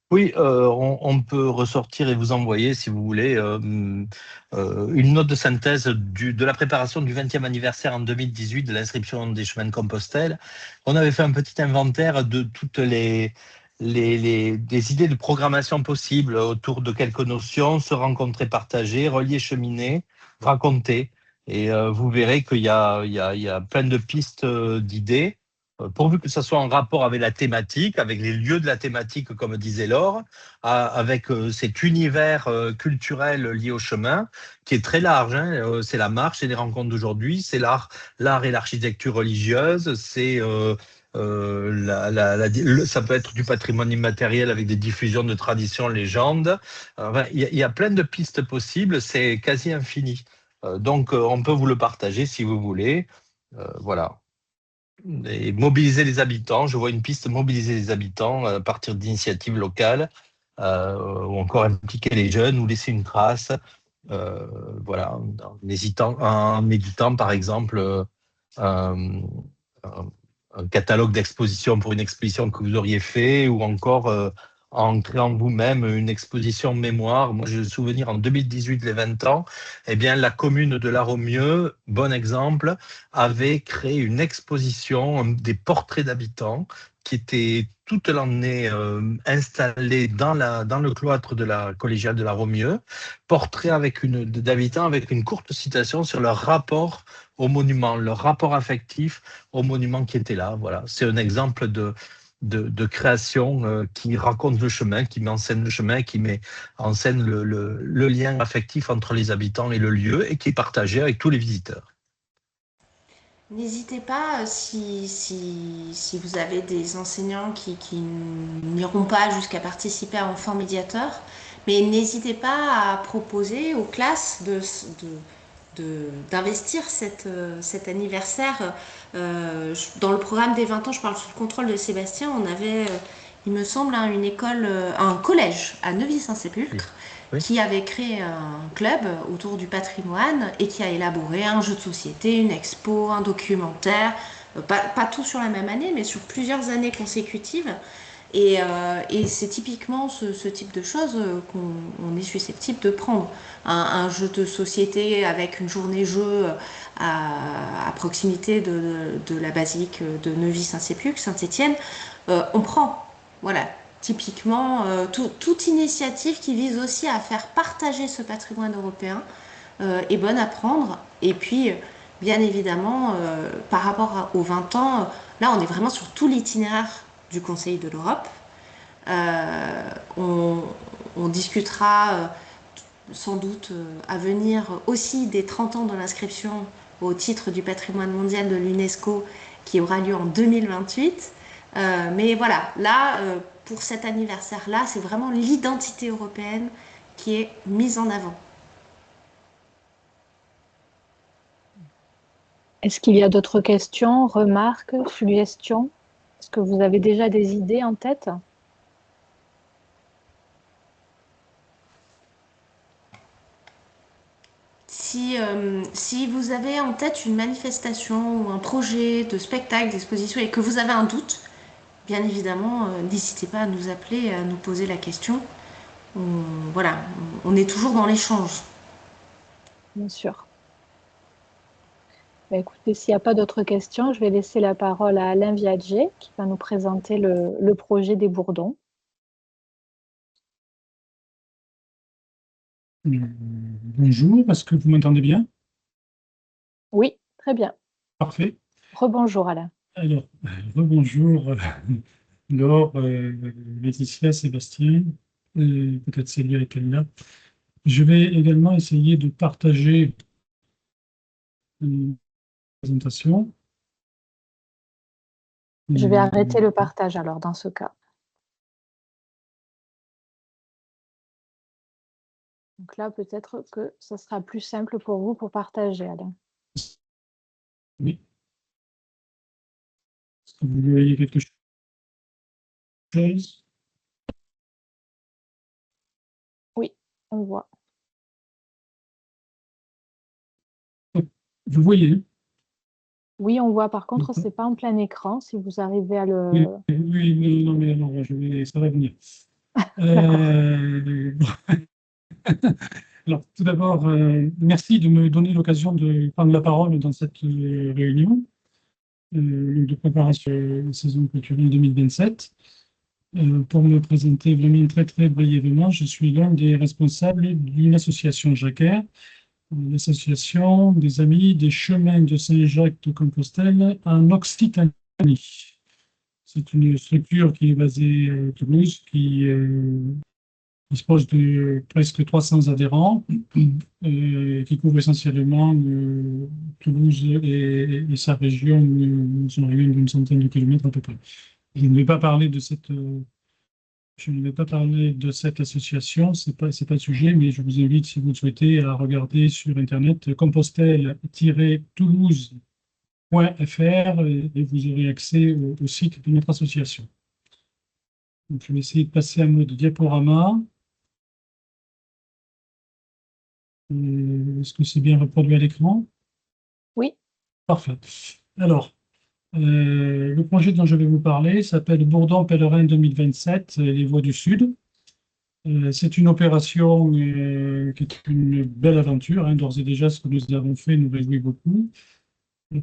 Oui, on peut ressortir et vous envoyer, si vous voulez, une note de synthèse de la préparation du 20e anniversaire en 2018 de l'inscription des chemins de Compostelle. On avait fait un petit inventaire de toutes les idées de programmation possibles autour de quelques notions: se rencontrer, partager, relier, cheminer, raconter. Et vous verrez qu'il y a plein de pistes d'idées, pourvu que ça soit en rapport avec la thématique, avec les lieux de la thématique, comme disait Laure, avec cet univers culturel lié au chemin, qui est très large. Hein. C'est la marche et les rencontres d'aujourd'hui, c'est l'art et l'architecture religieuse, c'est ça peut être du patrimoine immatériel avec des diffusions de traditions, légendes. Enfin, il y a plein de pistes possibles, c'est quasi infini. Donc, on peut vous le partager si vous voulez. Voilà. Et mobiliser les habitants. Je vois une piste: mobiliser les habitants à partir d'initiatives locales, ou encore impliquer les jeunes ou laisser une trace. Voilà, en méditant par exemple un, un catalogue d'expositions pour une exposition que vous auriez fait, ou encore en créant vous-même une exposition mémoire. Moi, j'ai le souvenir en 2018, les 20 ans, eh bien, la commune de La Romieu, bon exemple, avait créé une exposition des portraits d'habitants qui étaient toute l'année installés dans le cloître de la collégiale de La Romieu, portraits d'habitants avec une courte citation sur leur rapport au monument, leur rapport affectif au monument qui était là. Voilà, c'est un exemple de création qui raconte le chemin, qui met en scène le chemin, qui met en scène le lien affectif entre les habitants et le lieu, et qui est partagé avec tous les visiteurs. n'hésitez pas, si vous avez des enseignants qui n'iront pas jusqu'à participer à Enfants médiateurs, Mais n'hésitez pas à proposer aux classes d'investir cet anniversaire. Dans le programme des 20 ans, je parle sous le contrôle de Sébastien, on avait, il me semble, une école, un collège à Neuvy-Saint-Sépulcre Oui. qui avait créé un club autour du patrimoine et qui a élaboré un jeu de société, une expo, un documentaire, pas tout sur la même année, mais sur plusieurs années consécutives. Et c'est typiquement ce type de choses qu'on est susceptible de prendre. Un jeu de société avec une journée jeu à proximité de la basilique de Neuvy-Saint-Sépulcre, Saint-Étienne, on prend. Voilà. Typiquement, toute initiative qui vise aussi à faire partager ce patrimoine européen est bonne à prendre. Et puis, bien évidemment, par rapport aux 20 ans, là, on est vraiment sur tout l'itinéraire du Conseil de l'Europe. On discutera sans doute à venir aussi des 30 ans de l'inscription au titre du patrimoine mondial de l'UNESCO qui aura lieu en 2028. Mais voilà, là, pour cet anniversaire-là, c'est vraiment l'identité européenne qui est mise en avant. Est-ce qu'il y a d'autres questions, remarques, suggestions? Est-ce que vous avez déjà des idées en tête? Si vous avez en tête une manifestation ou un projet de spectacle, d'exposition et que vous avez un doute, bien évidemment, n'hésitez pas à nous appeler et à nous poser la question. Voilà, on est toujours dans l'échange. Bien sûr. Écoutez, s'il n'y a pas d'autres questions, je vais laisser la parole à Alain Viadget qui va nous présenter le projet des Bourdons. Bonjour, est-ce que vous m'entendez bien? Oui, très bien. Parfait. Rebonjour Alain. Alors, rebonjour Laure, Laetitia, Sébastien, peut-être Célia et Kenya. Je vais également essayer de partager une présentation. Je vais arrêter le partage alors dans ce cas. Donc là, peut-être que ce sera plus simple pour vous pour partager, Alain. Oui. Est-ce que vous voyez quelque chose? Oui, on voit. Vous voyez? Oui, on voit. Par contre, ce n'est pas en plein écran, si vous arrivez à le... Oui, non, mais non, ça va venir. Alors, tout d'abord, merci de me donner l'occasion de prendre la parole dans cette réunion de préparation de la saison culturelle 2027. Pour me présenter vraiment très, très brièvement, je suis l'un des responsables d'une association Jacquer, l'association des Amis des Chemins de Saint-Jacques de Compostelle en Occitanie. C'est une structure qui est basée à Toulouse, qui dispose de presque 300 adhérents, qui couvre essentiellement Toulouse et sa région, nous sommes arrivés d'une centaine de kilomètres à peu près. Je ne vais pas parler de cette association, c'est pas le sujet, mais je vous invite, si vous le souhaitez, à regarder sur Internet compostelle-toulouse.fr et vous aurez accès au site de notre association. Donc, je vais essayer de passer en mode diaporama. Est-ce que c'est bien reproduit à l'écran? Oui. Parfait. Alors, le projet dont je vais vous parler s'appelle Bourdon Pèlerin 2027, les Voies du Sud. C'est une opération qui est une belle aventure. Hein, d'ores et déjà, ce que nous avons fait nous réjouit beaucoup.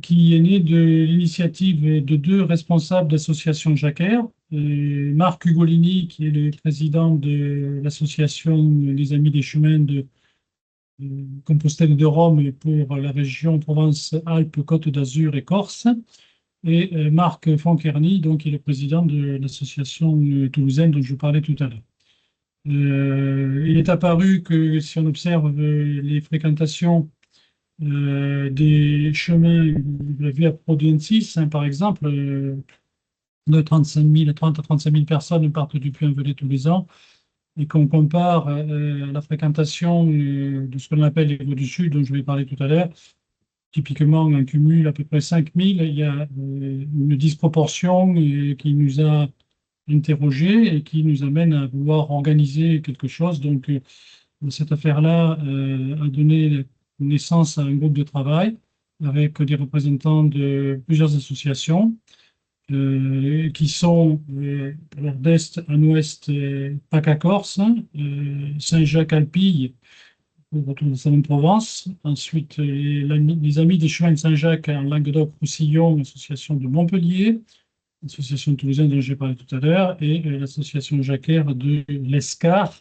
Qui est née de l'initiative de deux responsables d'association Jacquer, Marc Ugolini, qui est le président de l'association des Amis des Chemins de Compostelle de Rome pour la région Provence-Alpes-Côte d'Azur et Corse, et Marc Fonkerny, donc, qui est le président de l'association toulousaine dont je vous parlais tout à l'heure. Il est apparu que si on observe les fréquentations des chemins via Prudensis, hein, par exemple, de 30 à 35 000 personnes partent du Puy-en-Velay tous les ans. et qu'on compare la fréquentation de ce qu'on appelle les voies du Sud, dont je vais parler tout à l'heure, typiquement on cumule à peu près 5000, il y a une disproportion qui nous a interrogés et qui nous amène à vouloir organiser quelque chose. Donc, cette affaire-là a donné naissance à un groupe de travail avec des représentants de plusieurs associations qui sont alors d'est en ouest PACA Corse, Saint-Jacques-Alpille pour retour de Salon-de-Provence, ensuite les Amis des Chemins de Saint-Jacques en Languedoc-Roussillon, association de Montpellier, l'association toulousaine dont j'ai parlé tout à l'heure, et l'association jacquaire de l'Escar,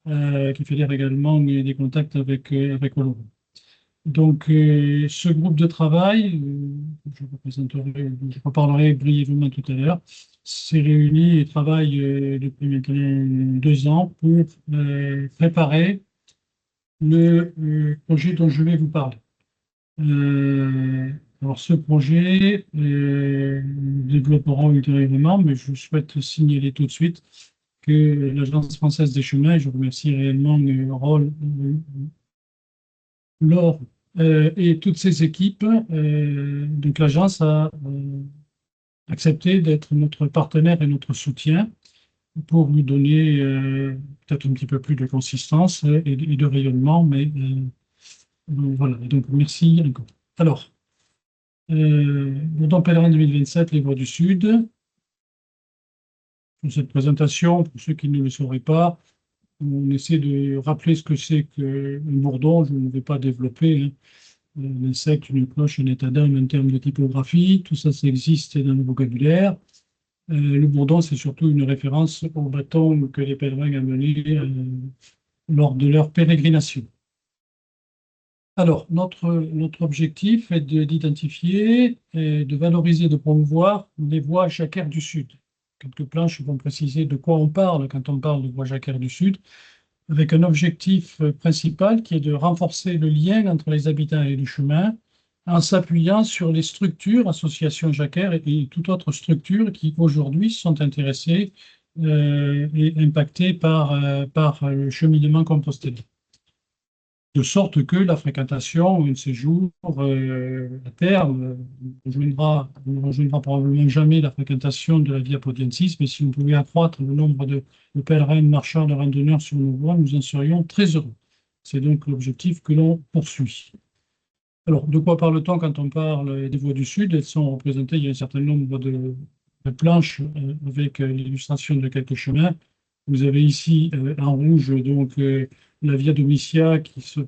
qui fédère également des contacts avec Oloron. Donc, ce groupe de travail, je reparlerai brièvement tout à l'heure, s'est réuni et travaille depuis maintenant 2 ans pour préparer le projet dont je vais vous parler. Alors, ce projet, nous développerons ultérieurement, mais je souhaite signaler tout de suite que l'Agence française des chemins, je remercie réellement Laure et toutes ses équipes, donc l'agence a accepté d'être notre partenaire et notre soutien pour lui donner peut-être un petit peu plus de consistance et de rayonnement, mais voilà, et donc merci encore. Alors, Bourdon Pèlerin 2027, les voies du Sud. Pour cette présentation, pour ceux qui ne le sauraient pas, on essaie de rappeler ce que c'est qu'un bourdon. Je ne vais pas développer, hein. Un insecte, une cloche, un état d'âme en termes de typographie, tout ça, ça existe dans le vocabulaire. Le bourdon, c'est surtout une référence au bâton que les pèlerins amenaient lors de leur pérégrination. Alors, notre objectif est d'identifier, de valoriser, de promouvoir les voies jacquaires du Sud. Quelques planches vont préciser de quoi on parle quand on parle de voies jacquaires du Sud, avec un objectif principal qui est de renforcer le lien entre les habitants et les chemins en s'appuyant sur les structures, associations jacquaires et toute autre structure qui aujourd'hui sont intéressées et impactées par le cheminement compostélien. De sorte que la fréquentation, un de ces jours, à terme, ne rejoindra probablement jamais la fréquentation de la Via Podiensis, mais si on pouvait accroître le nombre de pèlerins, de marcheurs, de randonneurs sur nos voies, nous en serions très heureux. C'est donc l'objectif que l'on poursuit. Alors, de quoi parle-t-on quand on parle des voies du Sud? Elles sont représentées, il y a un certain nombre de planches avec l'illustration de quelques chemins. Vous avez ici en rouge donc la Via Domitia qui se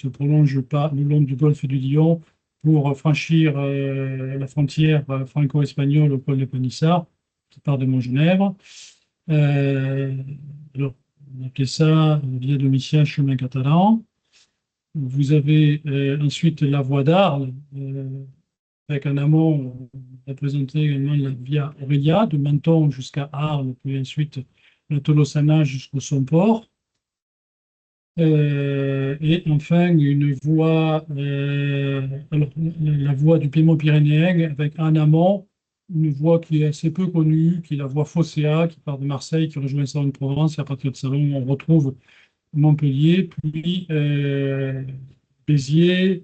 prolonge le long du golfe du Lion pour franchir la frontière franco-espagnole au col de Panissar, qui part de Montgenèvre. Alors, on appelait ça Via Domitia, chemin catalan. Vous avez ensuite la voie d'Arles, avec un amont représenté également la Via Aurelia, de Menton jusqu'à Arles, puis ensuite la Tolosana jusqu'au Somport. Et enfin, une voie, alors, la voie du Piémont pyrénéen, avec en amont une voie qui est assez peu connue, qui est la voie Phocéa, qui part de Marseille, qui rejoint Salon-de-Provence, et à partir de Salon, on retrouve Montpellier, puis Béziers,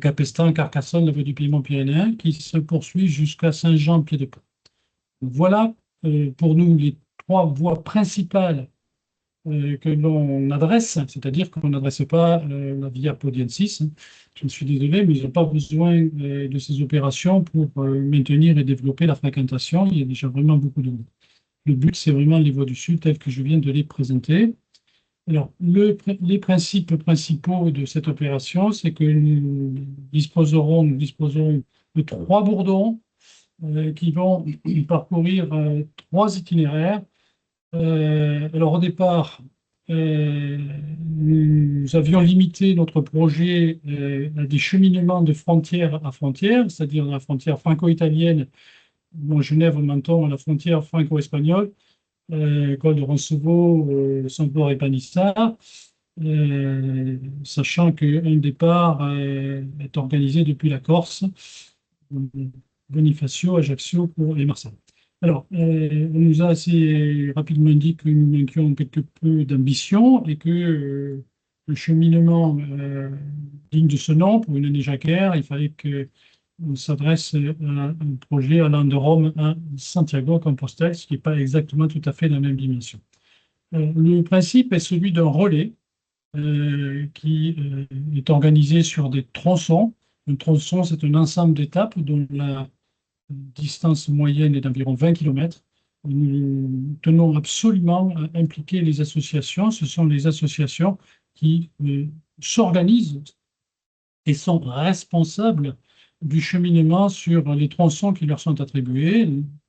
Capestan, Carcassonne, la voie du Piémont pyrénéen, qui se poursuit jusqu'à Saint-Jean-Pied-de-Port. Voilà pour nous les 3 voies principales que l'on adresse, c'est-à-dire qu'on n'adresse pas la Via Podiensis. Je suis désolé, mais ils n'ont pas besoin de ces opérations pour maintenir et développer la fréquentation. Il y a déjà vraiment beaucoup de monde. Le but, c'est vraiment les voies du Sud telles que je viens de les présenter. Alors, les principes principaux de cette opération, c'est que nous disposerons de 3 bourdons qui vont parcourir 3 itinéraires. Alors, au départ, nous avions limité notre projet à des cheminements de frontière à frontière, c'est-à-dire la frontière franco-italienne, Genève-Menton, à la frontière franco-espagnole, col de Roncevaux, Somport et Panissar, sachant qu'un départ est organisé depuis la Corse, Bonifacio, Ajaccio et Marseille. Alors, on nous a assez rapidement dit que nous manquions quelque peu d'ambition et que le cheminement digne de ce nom, pour une année Jacquère, il fallait qu'on s'adresse à un projet allant de Rome à Santiago de Compostelle, ce qui n'est pas exactement tout à fait la même dimension. Le principe est celui d'un relais qui est organisé sur des tronçons. Un tronçon, c'est un ensemble d'étapes dont la distance moyenne est d'environ 20 km. Nous tenons absolument à impliquer les associations. Ce sont les associations qui s'organisent et sont responsables du cheminement sur les tronçons qui leur sont attribués.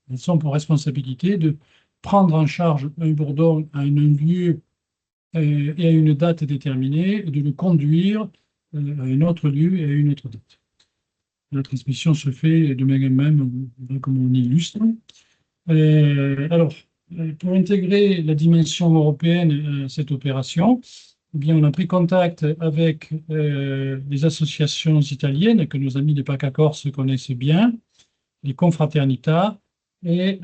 Elles ont pour responsabilité de prendre en charge un bourdon à un lieu et à une date déterminée, et de le conduire à un autre lieu et à une autre date. La transmission se fait de main en main, comme on illustre. Alors, pour intégrer la dimension européenne à cette opération, eh bien, on a pris contact avec les associations italiennes que nos amis des PACA Corse connaissent bien, les Confraternitas, et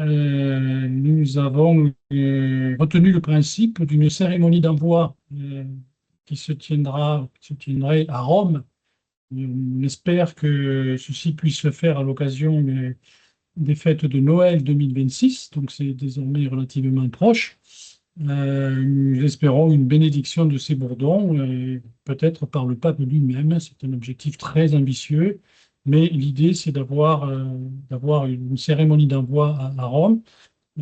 nous avons retenu le principe d'une cérémonie d'envoi qui se tiendrait à Rome. On espère que ceci puisse se faire à l'occasion des fêtes de Noël 2026, donc c'est désormais relativement proche. Nous espérons une bénédiction de ces bourdons, peut-être par le pape lui-même. C'est un objectif très ambitieux, mais l'idée, c'est d'avoir une cérémonie d'envoi à Rome,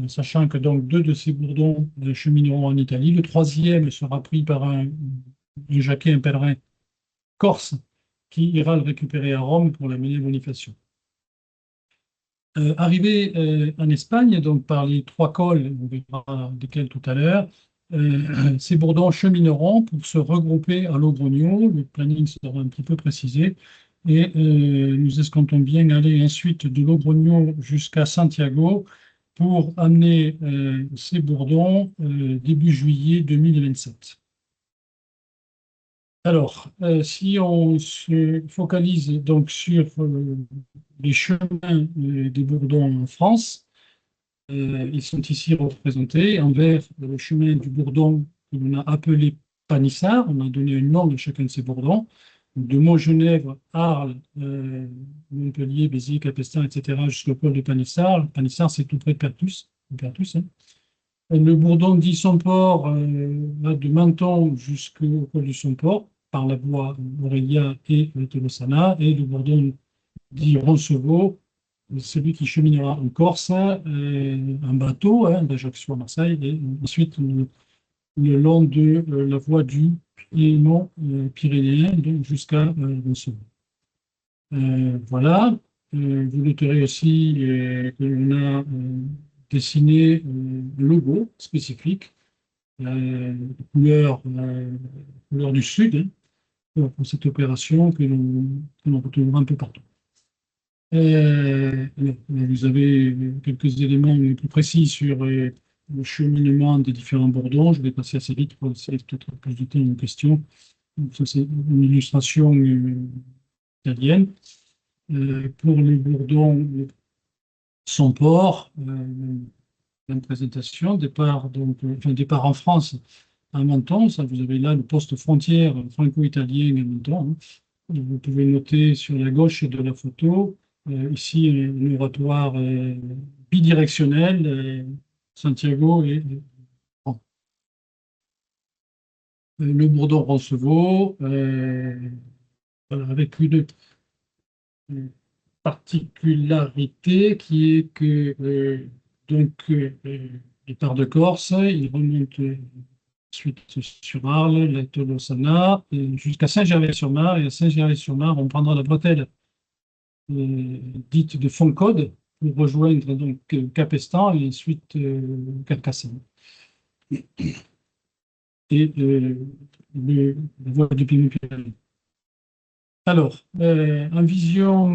sachant que donc 2 de ces bourdons chemineront en Italie. Le troisième sera pris par un Jacquet, un pèlerin corse, qui ira le récupérer à Rome pour l'amener à Bonifacio. Arrivé en Espagne, donc par les 3 cols, on verra desquels tout à l'heure, ces bourdons chemineront pour se regrouper à Logroño. Le planning sera un petit peu précisé. Et nous escomptons bien aller ensuite de Logroño jusqu'à Santiago pour amener ces bourdons début juillet 2027. Alors, si on se focalise donc sur les chemins des bourdons en France, ils sont ici représentés. En vert, le chemin du bourdon que l'on a appelé Panissard. On a donné un nom à chacun de ces bourdons. De Montgenèvre, Arles, Montpellier, Béziers, Capestin, etc., jusqu'au pôle de Panissard. Panissard, c'est tout près de Pertus. Pertus, hein. Le bourdon dit Somport va de Menton jusqu'au col du Somport, par la voie Aurelia et Tolosana. Et le bourdon dit Roncevaux, celui qui cheminera en Corse, en bateau, hein, d'Ajaccio à Marseille, et ensuite le long de la voie du Piémont pyrénéen jusqu'à Roncevaux. Voilà. Vous noterez aussi que l'on a dessiné un logo spécifique, couleur du Sud, hein, pour cette opération que l'on retrouvera un peu partout. Vous avez quelques éléments plus précis sur le cheminement des différents bourdons. Je vais passer assez vite pour essayer peut-être plus de temps aux questions. Ça, c'est une illustration italienne. Pour les bourdons sans port, même présentation, départ en France à Menton. Ça, vous avez là le poste frontière franco-italien à Menton, hein. Vous pouvez noter sur la gauche de la photo, ici un oratoire bidirectionnel, Santiago et bon. Le bourdon Roncevaux, voilà, avec une particularité qui est que départ de Corse, il remonte ensuite sur Arles, la Tolosana, jusqu'à Saint-Gervais-sur-Mar. Et à Saint-Gervais-sur-Mar, on prendra la bretelle dite de Foncode pour rejoindre donc Capestan et ensuite Carcassonne. Et la voie du Piémont-Pyrénées. Alors, en vision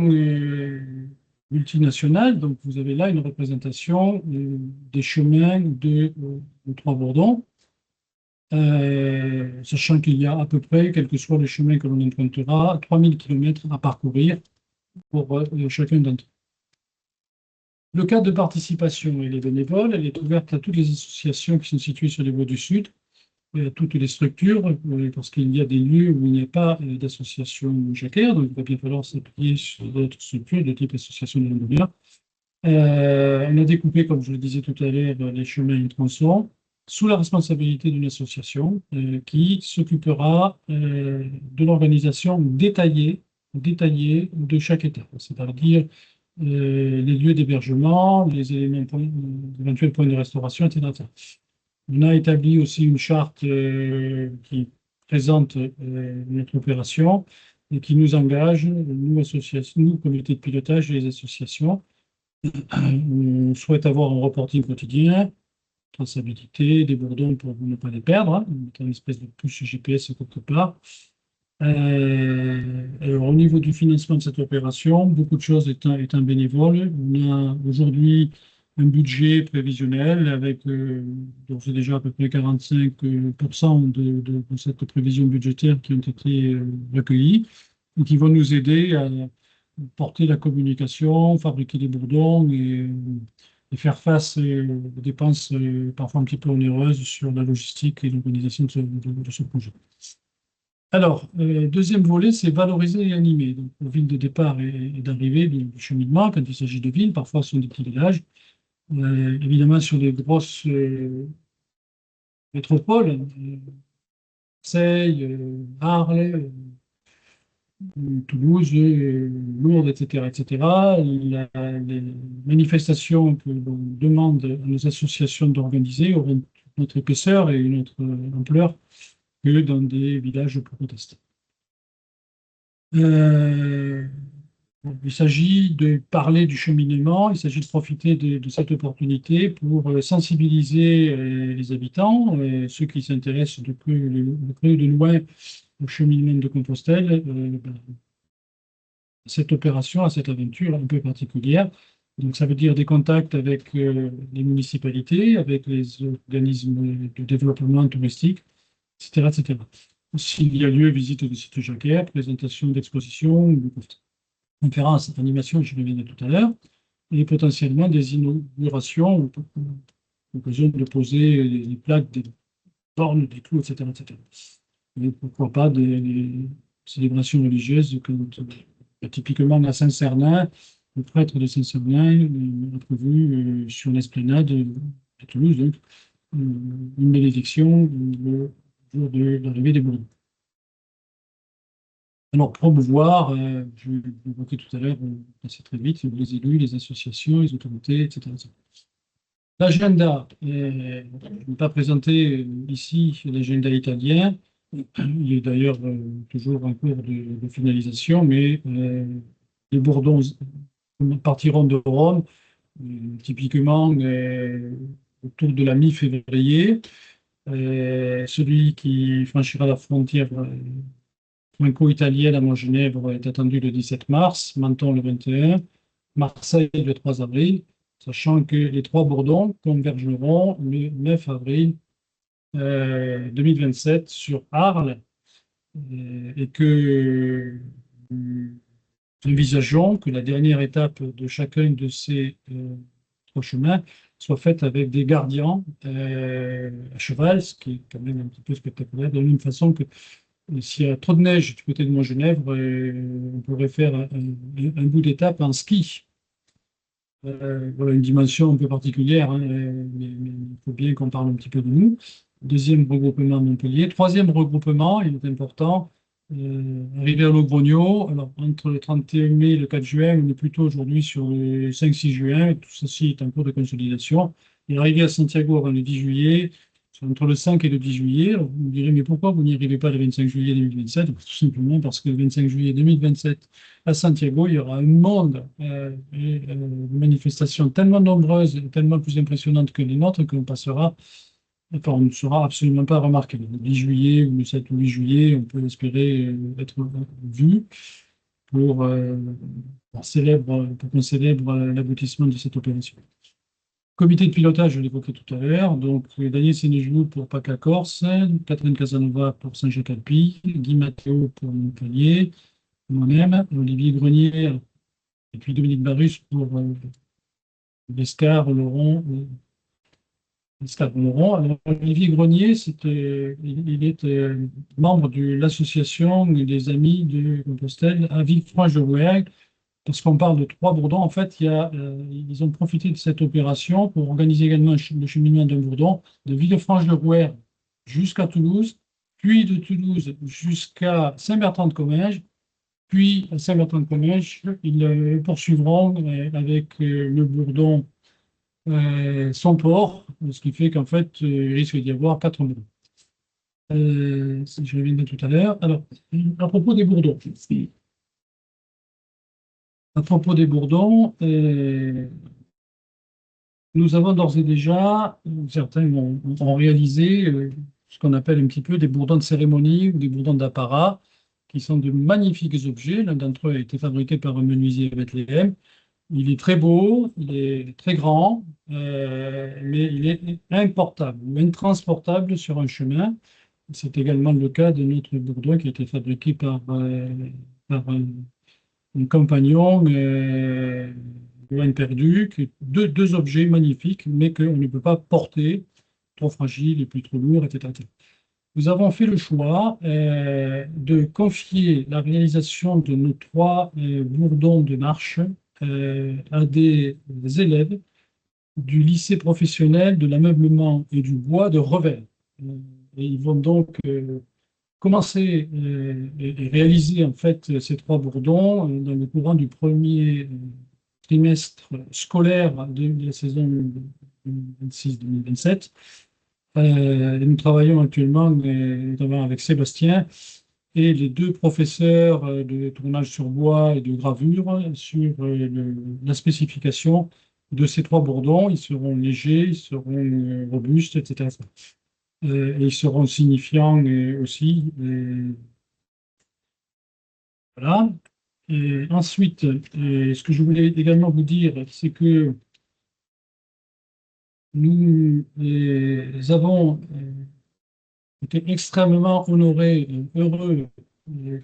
multinationale, donc vous avez là une représentation des chemins de 3 bourdons, sachant qu'il y a à peu près, quel que soit le chemin que l'on empruntera, 3000 km à parcourir pour chacun d'entre eux. Le cadre de participation, elle est bénévole, elle est ouverte à toutes les associations qui sont situées sur les voies du Sud, et à toutes les structures, parce qu'il y a des lieux où il n'y a pas d'association jacquère, donc il va bien falloir s'appuyer sur d'autres structures de type association de randonneurs. On a découpé, comme je le disais tout à l'heure, les chemins et tronçons sous la responsabilité d'une association qui s'occupera de l'organisation détaillée de chaque étape, c'est-à-dire les lieux d'hébergement, les éventuels points de restauration, etc. On a établi aussi une charte qui présente notre opération et qui nous engage, nous, associations, nous, comité de pilotage et les associations. On souhaite avoir un reporting quotidien, traçabilité, des bourdons pour ne pas les perdre, hein, une espèce de puce GPS quelque part. Alors, au niveau du financement de cette opération, beaucoup de choses étant bénévole. On a aujourd'hui un budget prévisionnel avec donc c'est déjà à peu près 45% de cette prévision budgétaire qui ont été recueillies et qui vont nous aider à porter la communication, fabriquer des bourdons et faire face aux dépenses parfois un petit peu onéreuses sur la logistique et l'organisation de ce projet. Alors, deuxième volet, c'est valoriser et animer. Donc, aux villes de départ et d'arrivée du cheminement, quand il s'agit de villes, parfois ce sont des petits villages. Évidemment, sur les grosses métropoles, Marseille, Arles, Toulouse, Lourdes, etc. Les manifestations que l'on demande à nos associations d'organiser auront une autre épaisseur et une autre ampleur que dans des villages plus modestes. Il s'agit de parler du cheminement, il s'agit de profiter de cette opportunité pour sensibiliser les habitants, ceux qui s'intéressent de près ou de loin au cheminement de Compostelle, à cette opération, à cette aventure un peu particulière. Donc ça veut dire des contacts avec les municipalités, avec les organismes de développement touristique, etc., etc. S'il y a lieu, visite de site jacquer, présentation d'expositions, conférences, animations, je reviendrai tout à l'heure, et potentiellement des inaugurations, l'occasion de poser des plaques, des bornes, des clous, etc., etc. Et pourquoi pas des célébrations religieuses, typiquement à Saint-Cernin, le prêtre de Saint-Cernin a prévu sur l'esplanade de Toulouse, donc, une bénédiction le jour de l'arrivée des Bourgeois. Alors, promouvoir, je l'ai évoqué tout à l'heure, assez très vite, les élus, les associations, les autorités, etc. L'agenda, je ne vais pas présenter ici l'agenda italien, il est d'ailleurs toujours en cours de finalisation, mais les Bourdons partiront de Rome, typiquement autour de la mi-février. Celui qui franchira la frontière franco-italienne à Genève est attendu le 17 mars, Menton le 21, Marseille le 3 avril, sachant que les trois Bourdons convergeront le 9 avril 2027 sur Arles et que nous envisageons que la dernière étape de chacun de ces trois chemins soit faite avec des gardiens à cheval, ce qui est quand même un petit peu spectaculaire, de la même façon que s'il y a trop de neige du côté de Montgenèvre, on pourrait faire un bout d'étape en ski. Voilà une dimension un peu particulière, hein, mais il faut bien qu'on parle un petit peu de nous. Deuxième regroupement à Montpellier. Troisième regroupement, il est important, arrivé à Logrogno. Alors, entre le 31 mai et le 4 juin, on est plutôt aujourd'hui sur le 5-6 juin. Tout ceci est en cours de consolidation. Et arrivé à Santiago le 10 juillet, entre le 5 et le 10 juillet. Alors, vous me direz, mais pourquoi vous n'y arrivez pas le 25 juillet 2027? Tout simplement parce que le 25 juillet 2027, à Santiago, il y aura un monde de manifestations tellement nombreuses et tellement plus impressionnantes que les nôtres qu'on passera, enfin, on ne sera absolument pas remarqué. Le 10 juillet ou le 7 ou 8 juillet, on peut espérer être vu pour qu'on célèbre l'aboutissement de cette opération. Comité de pilotage, je l'évoquais tout à l'heure, donc Daniel Sénéjoulou pour PACA Corse, Catherine Casanova pour Saint-Jacques-Alpy, Guy Matteo pour Montpellier, moi-même, Olivier Grenier, et puis Dominique Barus pour Lescar, Laurent, Lescar, Laurent. Alors, Olivier Grenier, il est membre de l'association des Amis de Compostelle à Villefranche-de-Rouergue. Lorsqu'on parle de trois bourdons, en fait, ils ont profité de cette opération pour organiser également le cheminement d'un bourdon de Villefranche-de-Rouergue jusqu'à Toulouse, puis de Toulouse jusqu'à Saint-Bertrand-de-Comminges, puis à Saint-Bertrand-de-Comminges, ils poursuivront avec le bourdon son port, ce qui fait qu'en fait, il risque d'y avoir quatre bourdons. Je reviendrai tout à l'heure. Alors, à propos des bourdons. À propos des bourdons, nous avons d'ores et déjà, certains ont réalisé ce qu'on appelle un petit peu des bourdons de cérémonie ou des bourdons d'apparat, qui sont de magnifiques objets. L'un d'entre eux a été fabriqué par un menuisier à Bethléem. Il est très beau, il est très grand, mais il est importable ou intransportable sur un chemin. C'est également le cas de notre bourdon qui a été fabriqué par un compagnon, loin perdu, deux objets magnifiques, mais qu'on ne peut pas porter, trop fragile et puis trop lourd, etc. Nous avons fait le choix de confier la réalisation de nos trois bourdons de marche à des élèves du lycée professionnel de l'ameublement et du bois de Revers. Et ils vont donc commencer et réaliser en fait ces trois bourdons dans le courant du premier trimestre scolaire de la saison 2026-2027. Nous travaillons actuellement notamment avec Sébastien et les deux professeurs de tournage sur bois et de gravure sur la spécification de ces trois bourdons. Ils seront légers, ils seront robustes, etc. Et ils seront signifiants aussi. Voilà. Et ensuite, ce que je voulais également vous dire, c'est que nous avons été extrêmement honorés, heureux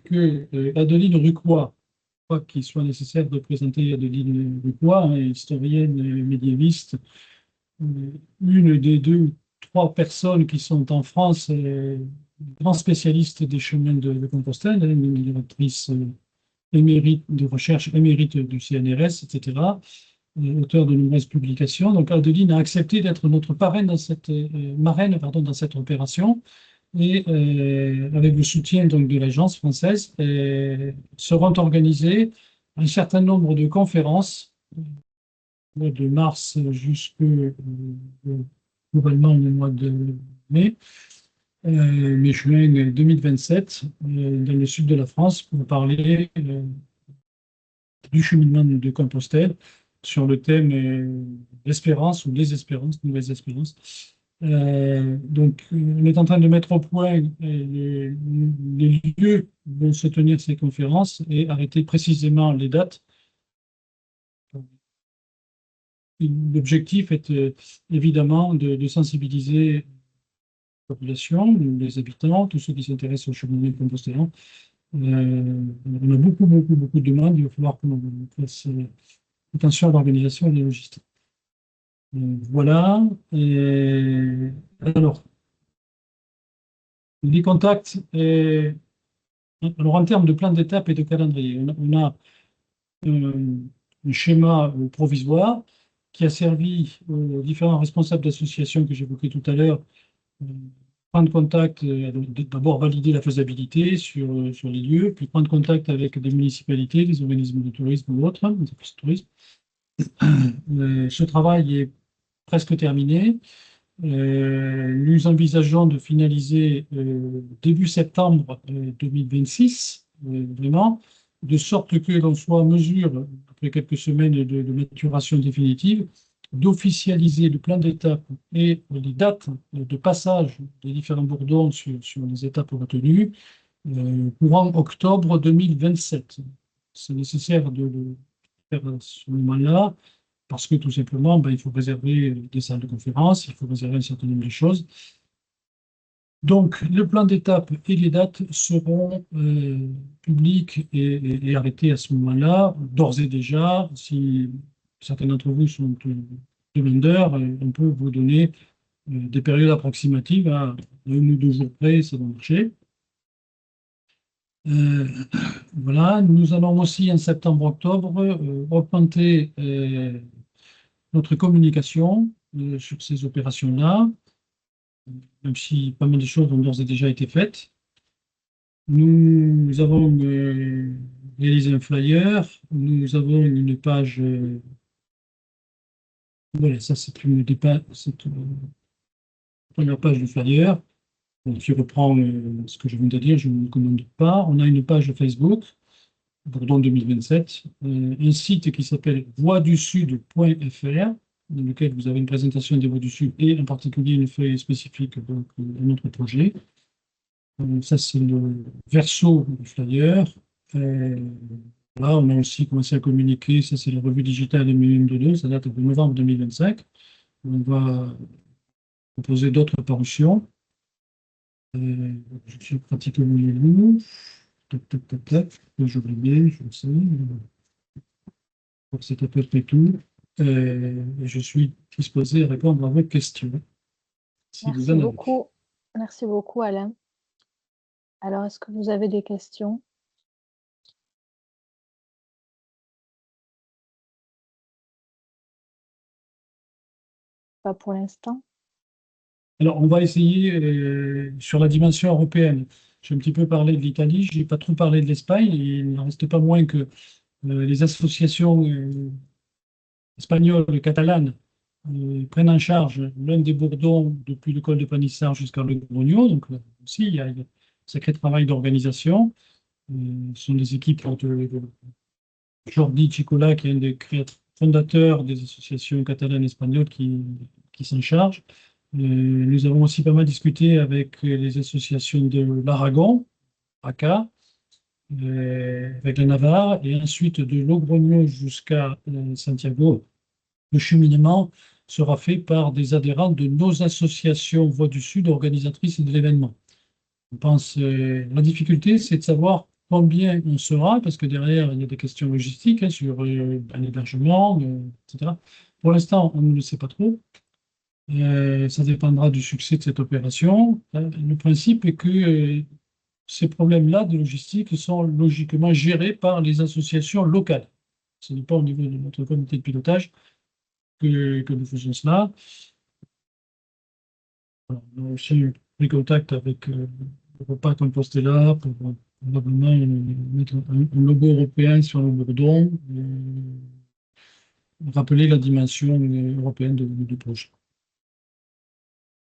que Adeline Rucois, pas qu'il soit nécessaire de présenter Adeline Rucois, historienne médiéviste, une des deux ou trois personnes qui sont en France grands spécialistes des chemins de Compostelle, une directrice émérite de recherche, émérite du CNRS, etc., auteur de nombreuses publications. Donc Adeline a accepté d'être notre marraine dans cette opération et avec le soutien donc, de l'agence française, seront organisées un certain nombre de conférences de mars jusqu'au globalement au mois de mai, mai-juin 2027, dans le sud de la France, pour parler du cheminement de Compostelle sur le thème l'espérance ou les espérances, nouvelles espérances. Donc, on est en train de mettre au point les lieux où vont se tenir ces conférences et arrêter précisément les dates. L'objectif est évidemment de sensibiliser la population, les habitants, tous ceux qui s'intéressent au cheminement compostellan. On a beaucoup de demandes. Il va falloir qu'on fasse attention à l'organisation et à la logistique. Voilà. Alors, les contacts. Alors, en termes de plan d'étape et de calendrier, on a un schéma provisoire qui a servi aux différents responsables d'associations que j'évoquais tout à l'heure, prendre contact, d'abord valider la faisabilité sur les lieux, puis prendre contact avec des municipalités, des organismes de tourisme ou autres, des offices de tourisme. Ce travail est presque terminé. Nous envisageons de finaliser début septembre 2026, vraiment, de sorte que l'on soit en mesure, après quelques semaines de maturation définitive, d'officialiser le plan d'étape et les dates de passage des différents bourdons sur les étapes retenues courant octobre 2027. C'est nécessaire de le faire à ce moment-là, parce que tout simplement, il faut réserver des salles de conférence, il faut réserver un certain nombre de choses. Donc, le plan d'étape et les dates seront publics et arrêtés à ce moment-là. D'ores et déjà, si certains d'entre vous sont demandeurs, on peut vous donner des périodes approximatives à 1 ou 2 jours près, ça va marcher. Voilà, nous allons aussi en septembre-octobre augmenter notre communication sur ces opérations-là, même si pas mal de choses ont d'ores et déjà été faites. Nous avons réalisé un flyer, nous avons une page, voilà, ça c'est une première page du flyer, qui reprend ce que je viens de dire, je ne le commande pas. On a une page Facebook, Bourdon 2027, un site qui s'appelle voixdusud.fr, dans lequel vous avez une présentation des Voix du Sud et en particulier une feuille spécifique de notre projet. Ça, c'est le verso du flyer. Là, on a aussi commencé à communiquer, ça c'est la revue digitale 2022, ça date de novembre 2025. On va proposer d'autres parutions. Je suis pratiquement lu. Tac, tac, tac, tac. Je vais bien, je sais. C'est à peu près tout. Et je suis disposé à répondre à vos questions. Si vous Merci en avez. beaucoup. Merci beaucoup, Alain. Alors, est-ce que vous avez des questions? Pas pour l'instant. Alors, on va essayer sur la dimension européenne. J'ai un petit peu parlé de l'Italie, je n'ai pas trop parlé de l'Espagne. Il n'en reste pas moins que les associations espagnoles, catalanes, prennent en charge l'un des bourdons depuis le col de Panissard jusqu'à Le Grogno. Donc, là aussi, il y a un sacré travail d'organisation. Ce sont des équipes de Jordi Chicola, qui est un des fondateurs des associations catalanes et espagnoles qui s'en charge. Nous avons aussi pas mal discuté avec les associations de l'Aragon, ACA, avec la Navarre, et ensuite de Logroño jusqu'à Santiago. Le cheminement sera fait par des adhérents de nos associations Voix du Sud, organisatrices de l'événement. Je pense la difficulté, c'est de savoir combien on sera, parce que derrière, il y a des questions logistiques sur un hébergement, etc. Pour l'instant, on ne le sait pas trop. Ça dépendra du succès de cette opération. Le principe est que ces problèmes-là de logistique sont logiquement gérés par les associations locales. Ce n'est pas au niveau de notre comité de pilotage que nous faisons cela. Voilà, on a aussi pris contact avec le repas Compostela pour probablement mettre un logo européen sur le bourdon et rappeler la dimension européenne du projet.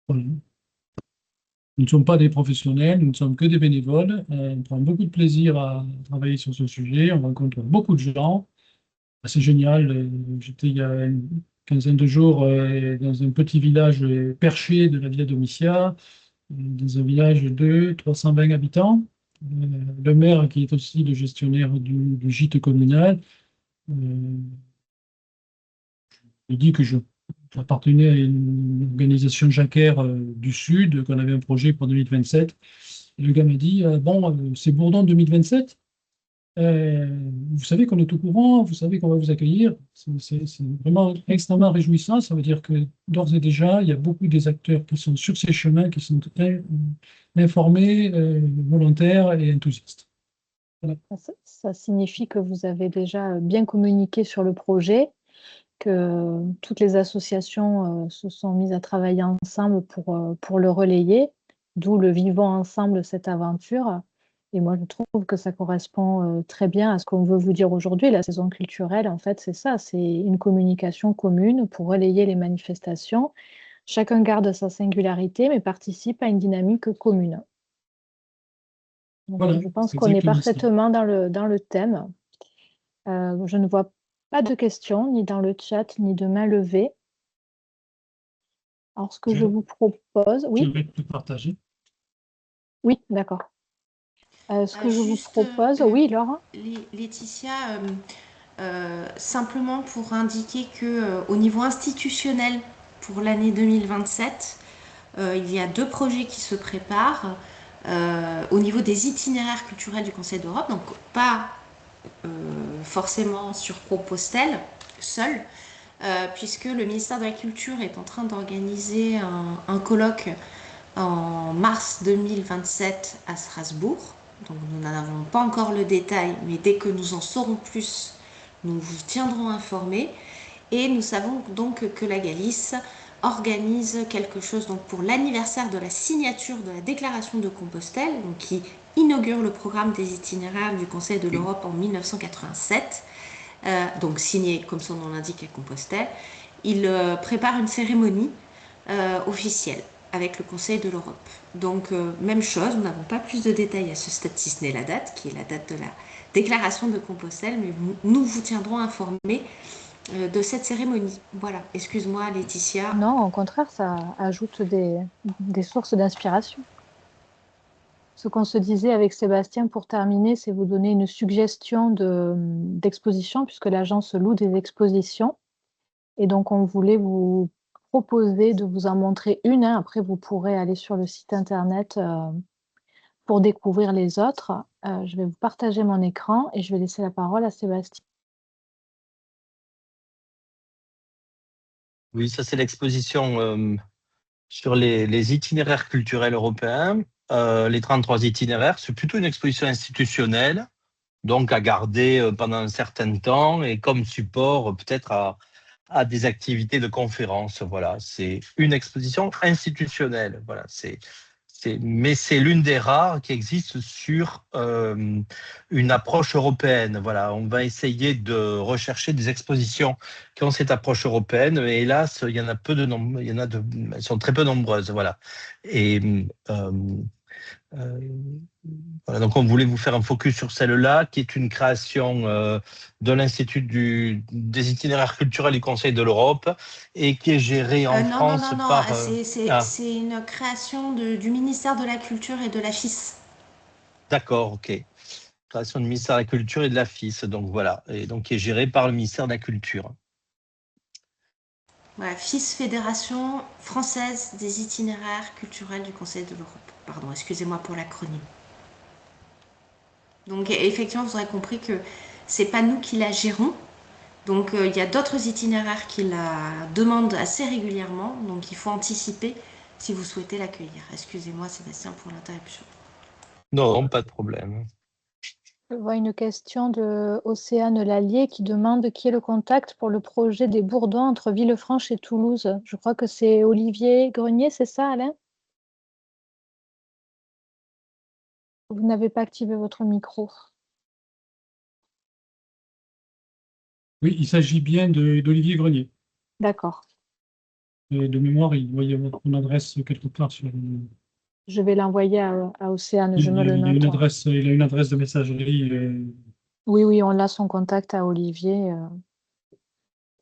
Voilà. Nous ne sommes pas des professionnels, nous ne sommes que des bénévoles. On prend beaucoup de plaisir à travailler sur ce sujet. On rencontre beaucoup de gens. C'est génial. J'étais il y a une quinzaine de jours dans un petit village perché de la Villa Domitia, dans un village de 320 habitants. Le maire, qui est aussi le gestionnaire du gîte communal, il dit que j'appartenais à une organisation jacquère du Sud, qu'on avait un projet pour 2027. Et le gars m'a dit, bon, c'est Bourdon 2027. Vous savez qu'on est au courant, vous savez qu'on va vous accueillir. C'est vraiment extrêmement réjouissant. Ça veut dire que d'ores et déjà, il y a beaucoup des acteurs qui sont sur ces chemins, qui sont très informés, volontaires et enthousiastes. Voilà. Ça signifie que vous avez déjà bien communiqué sur le projet, que toutes les associations se sont mises à travailler ensemble pour le relayer, d'où le vivons ensemble cette aventure. Et moi, je trouve que ça correspond très bien à ce qu'on veut vous dire aujourd'hui. La saison culturelle, en fait, c'est ça, c'est une communication commune pour relayer les manifestations. Chacun garde sa singularité, mais participe à une dynamique commune. Donc, Voilà, je pense c'est qu'on est exactement ça. parfaitement dans le thème. Je ne vois pas de questions, ni dans le chat, ni de main levée. Alors, ce que je vous propose... Je Oui, vais te partager. oui, d'accord. Ce que je vous Juste, propose... Oui, Laure? Laetitia, simplement pour indiquer que au niveau institutionnel, pour l'année 2027, il y a 2 projets qui se préparent au niveau des itinéraires culturels du Conseil d'Europe, donc pas forcément sur Compostelle seul, puisque le ministère de la Culture est en train d'organiser un colloque en mars 2027 à Strasbourg. Donc nous n'en avons pas encore le détail, mais dès que nous en saurons plus, nous vous tiendrons informés. Et nous savons donc que la Galice organise quelque chose donc pour l'anniversaire de la signature de la déclaration de Compostelle, donc qui inaugure le programme des itinéraires du Conseil de l'Europe en 1987, donc signé comme son nom l'indique à Compostelle. Il prépare une cérémonie officielle avec le Conseil de l'Europe. Donc même chose, nous n'avons pas plus de détails à ce stade, si ce n'est la date, qui est la date de la déclaration de Compostelle, mais nous vous tiendrons informés de cette cérémonie. Voilà, excuse-moi Laetitia. Non, au contraire, ça ajoute des sources d'inspiration. Ce qu'on se disait avec Sébastien pour terminer, c'est vous donner une suggestion d'exposition, puisque l'agence loue des expositions. Et donc, on voulait vous proposer de vous en montrer une. Après, vous pourrez aller sur le site internet pour découvrir les autres. Je vais vous partager mon écran et je vais laisser la parole à Sébastien. Oui, ça c'est l'exposition sur les itinéraires culturels européens, les 33 itinéraires. C'est plutôt une exposition institutionnelle, donc à garder pendant un certain temps et comme support peut-être à des activités de conférences. Voilà, c'est une exposition institutionnelle. Voilà, mais c'est l'une des rares qui existe sur une approche européenne. Voilà, on va essayer de rechercher des expositions qui ont cette approche européenne. Mais hélas, il y en a peu de nombre. Elles sont très peu nombreuses. Voilà. Et voilà, donc on voulait vous faire un focus sur celle-là, qui est une création de l'Institut des itinéraires culturels du Conseil de l'Europe et qui est gérée en France par... C'est une création du ministère de la Culture et de la FIS. D'accord, ok. Création du ministère de la Culture et de la FIS, donc voilà, et donc qui est gérée par le ministère de la Culture. Voilà, FIS, Fédération française des itinéraires culturels du Conseil de l'Europe. Pardon, excusez-moi pour l'acronyme. Donc effectivement, vous aurez compris que c'est pas nous qui la gérons. Donc il y a d'autres itinéraires qui la demandent assez régulièrement. Donc il faut anticiper si vous souhaitez l'accueillir. Excusez-moi Sébastien pour l'interruption. Non, pas de problème. Je vois une question de Océane Lallier qui demande qui est le contact pour le projet des bourdons entre Villefranche et Toulouse. Je crois que c'est Olivier Grenier, c'est ça Alain? Vous n'avez pas activé votre micro. Oui, il s'agit bien d'Olivier Grenier. D'accord. De mémoire, il doit y avoir une adresse quelque part sur... Je vais l'envoyer à Océane, je me le Il a note. une adresse de messagerie. Oui, on a son contact à Olivier.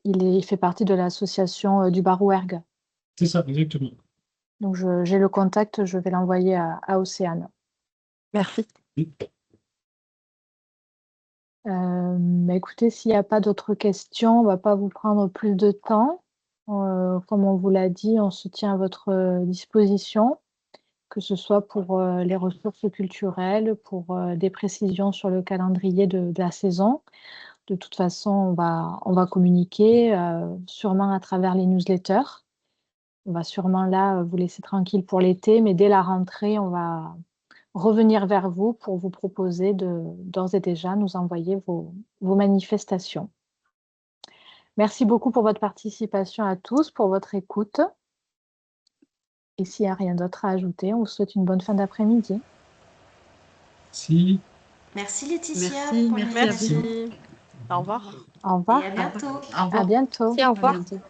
Il fait partie de l'association du Barouergue. C'est ça, exactement. Donc j'ai le contact, je vais l'envoyer à Océane. Merci. Oui. Mais écoutez, s'il n'y a pas d'autres questions, on ne va pas vous prendre plus de temps. Comme on vous l'a dit, on se tient à votre disposition, que ce soit pour les ressources culturelles, pour des précisions sur le calendrier de la saison. De toute façon, on va communiquer, sûrement à travers les newsletters. On va sûrement là vous laisser tranquille pour l'été, mais dès la rentrée, on va revenir vers vous pour vous proposer d'ores et déjà nous envoyer vos manifestations. Merci beaucoup pour votre participation à tous, pour votre écoute. Et s'il n'y a rien d'autre à ajouter, on vous souhaite une bonne fin d'après-midi. Si. Merci Laetitia. Merci. Au revoir. Au revoir. Et à bientôt. À bientot. Au revoir. À bientôt.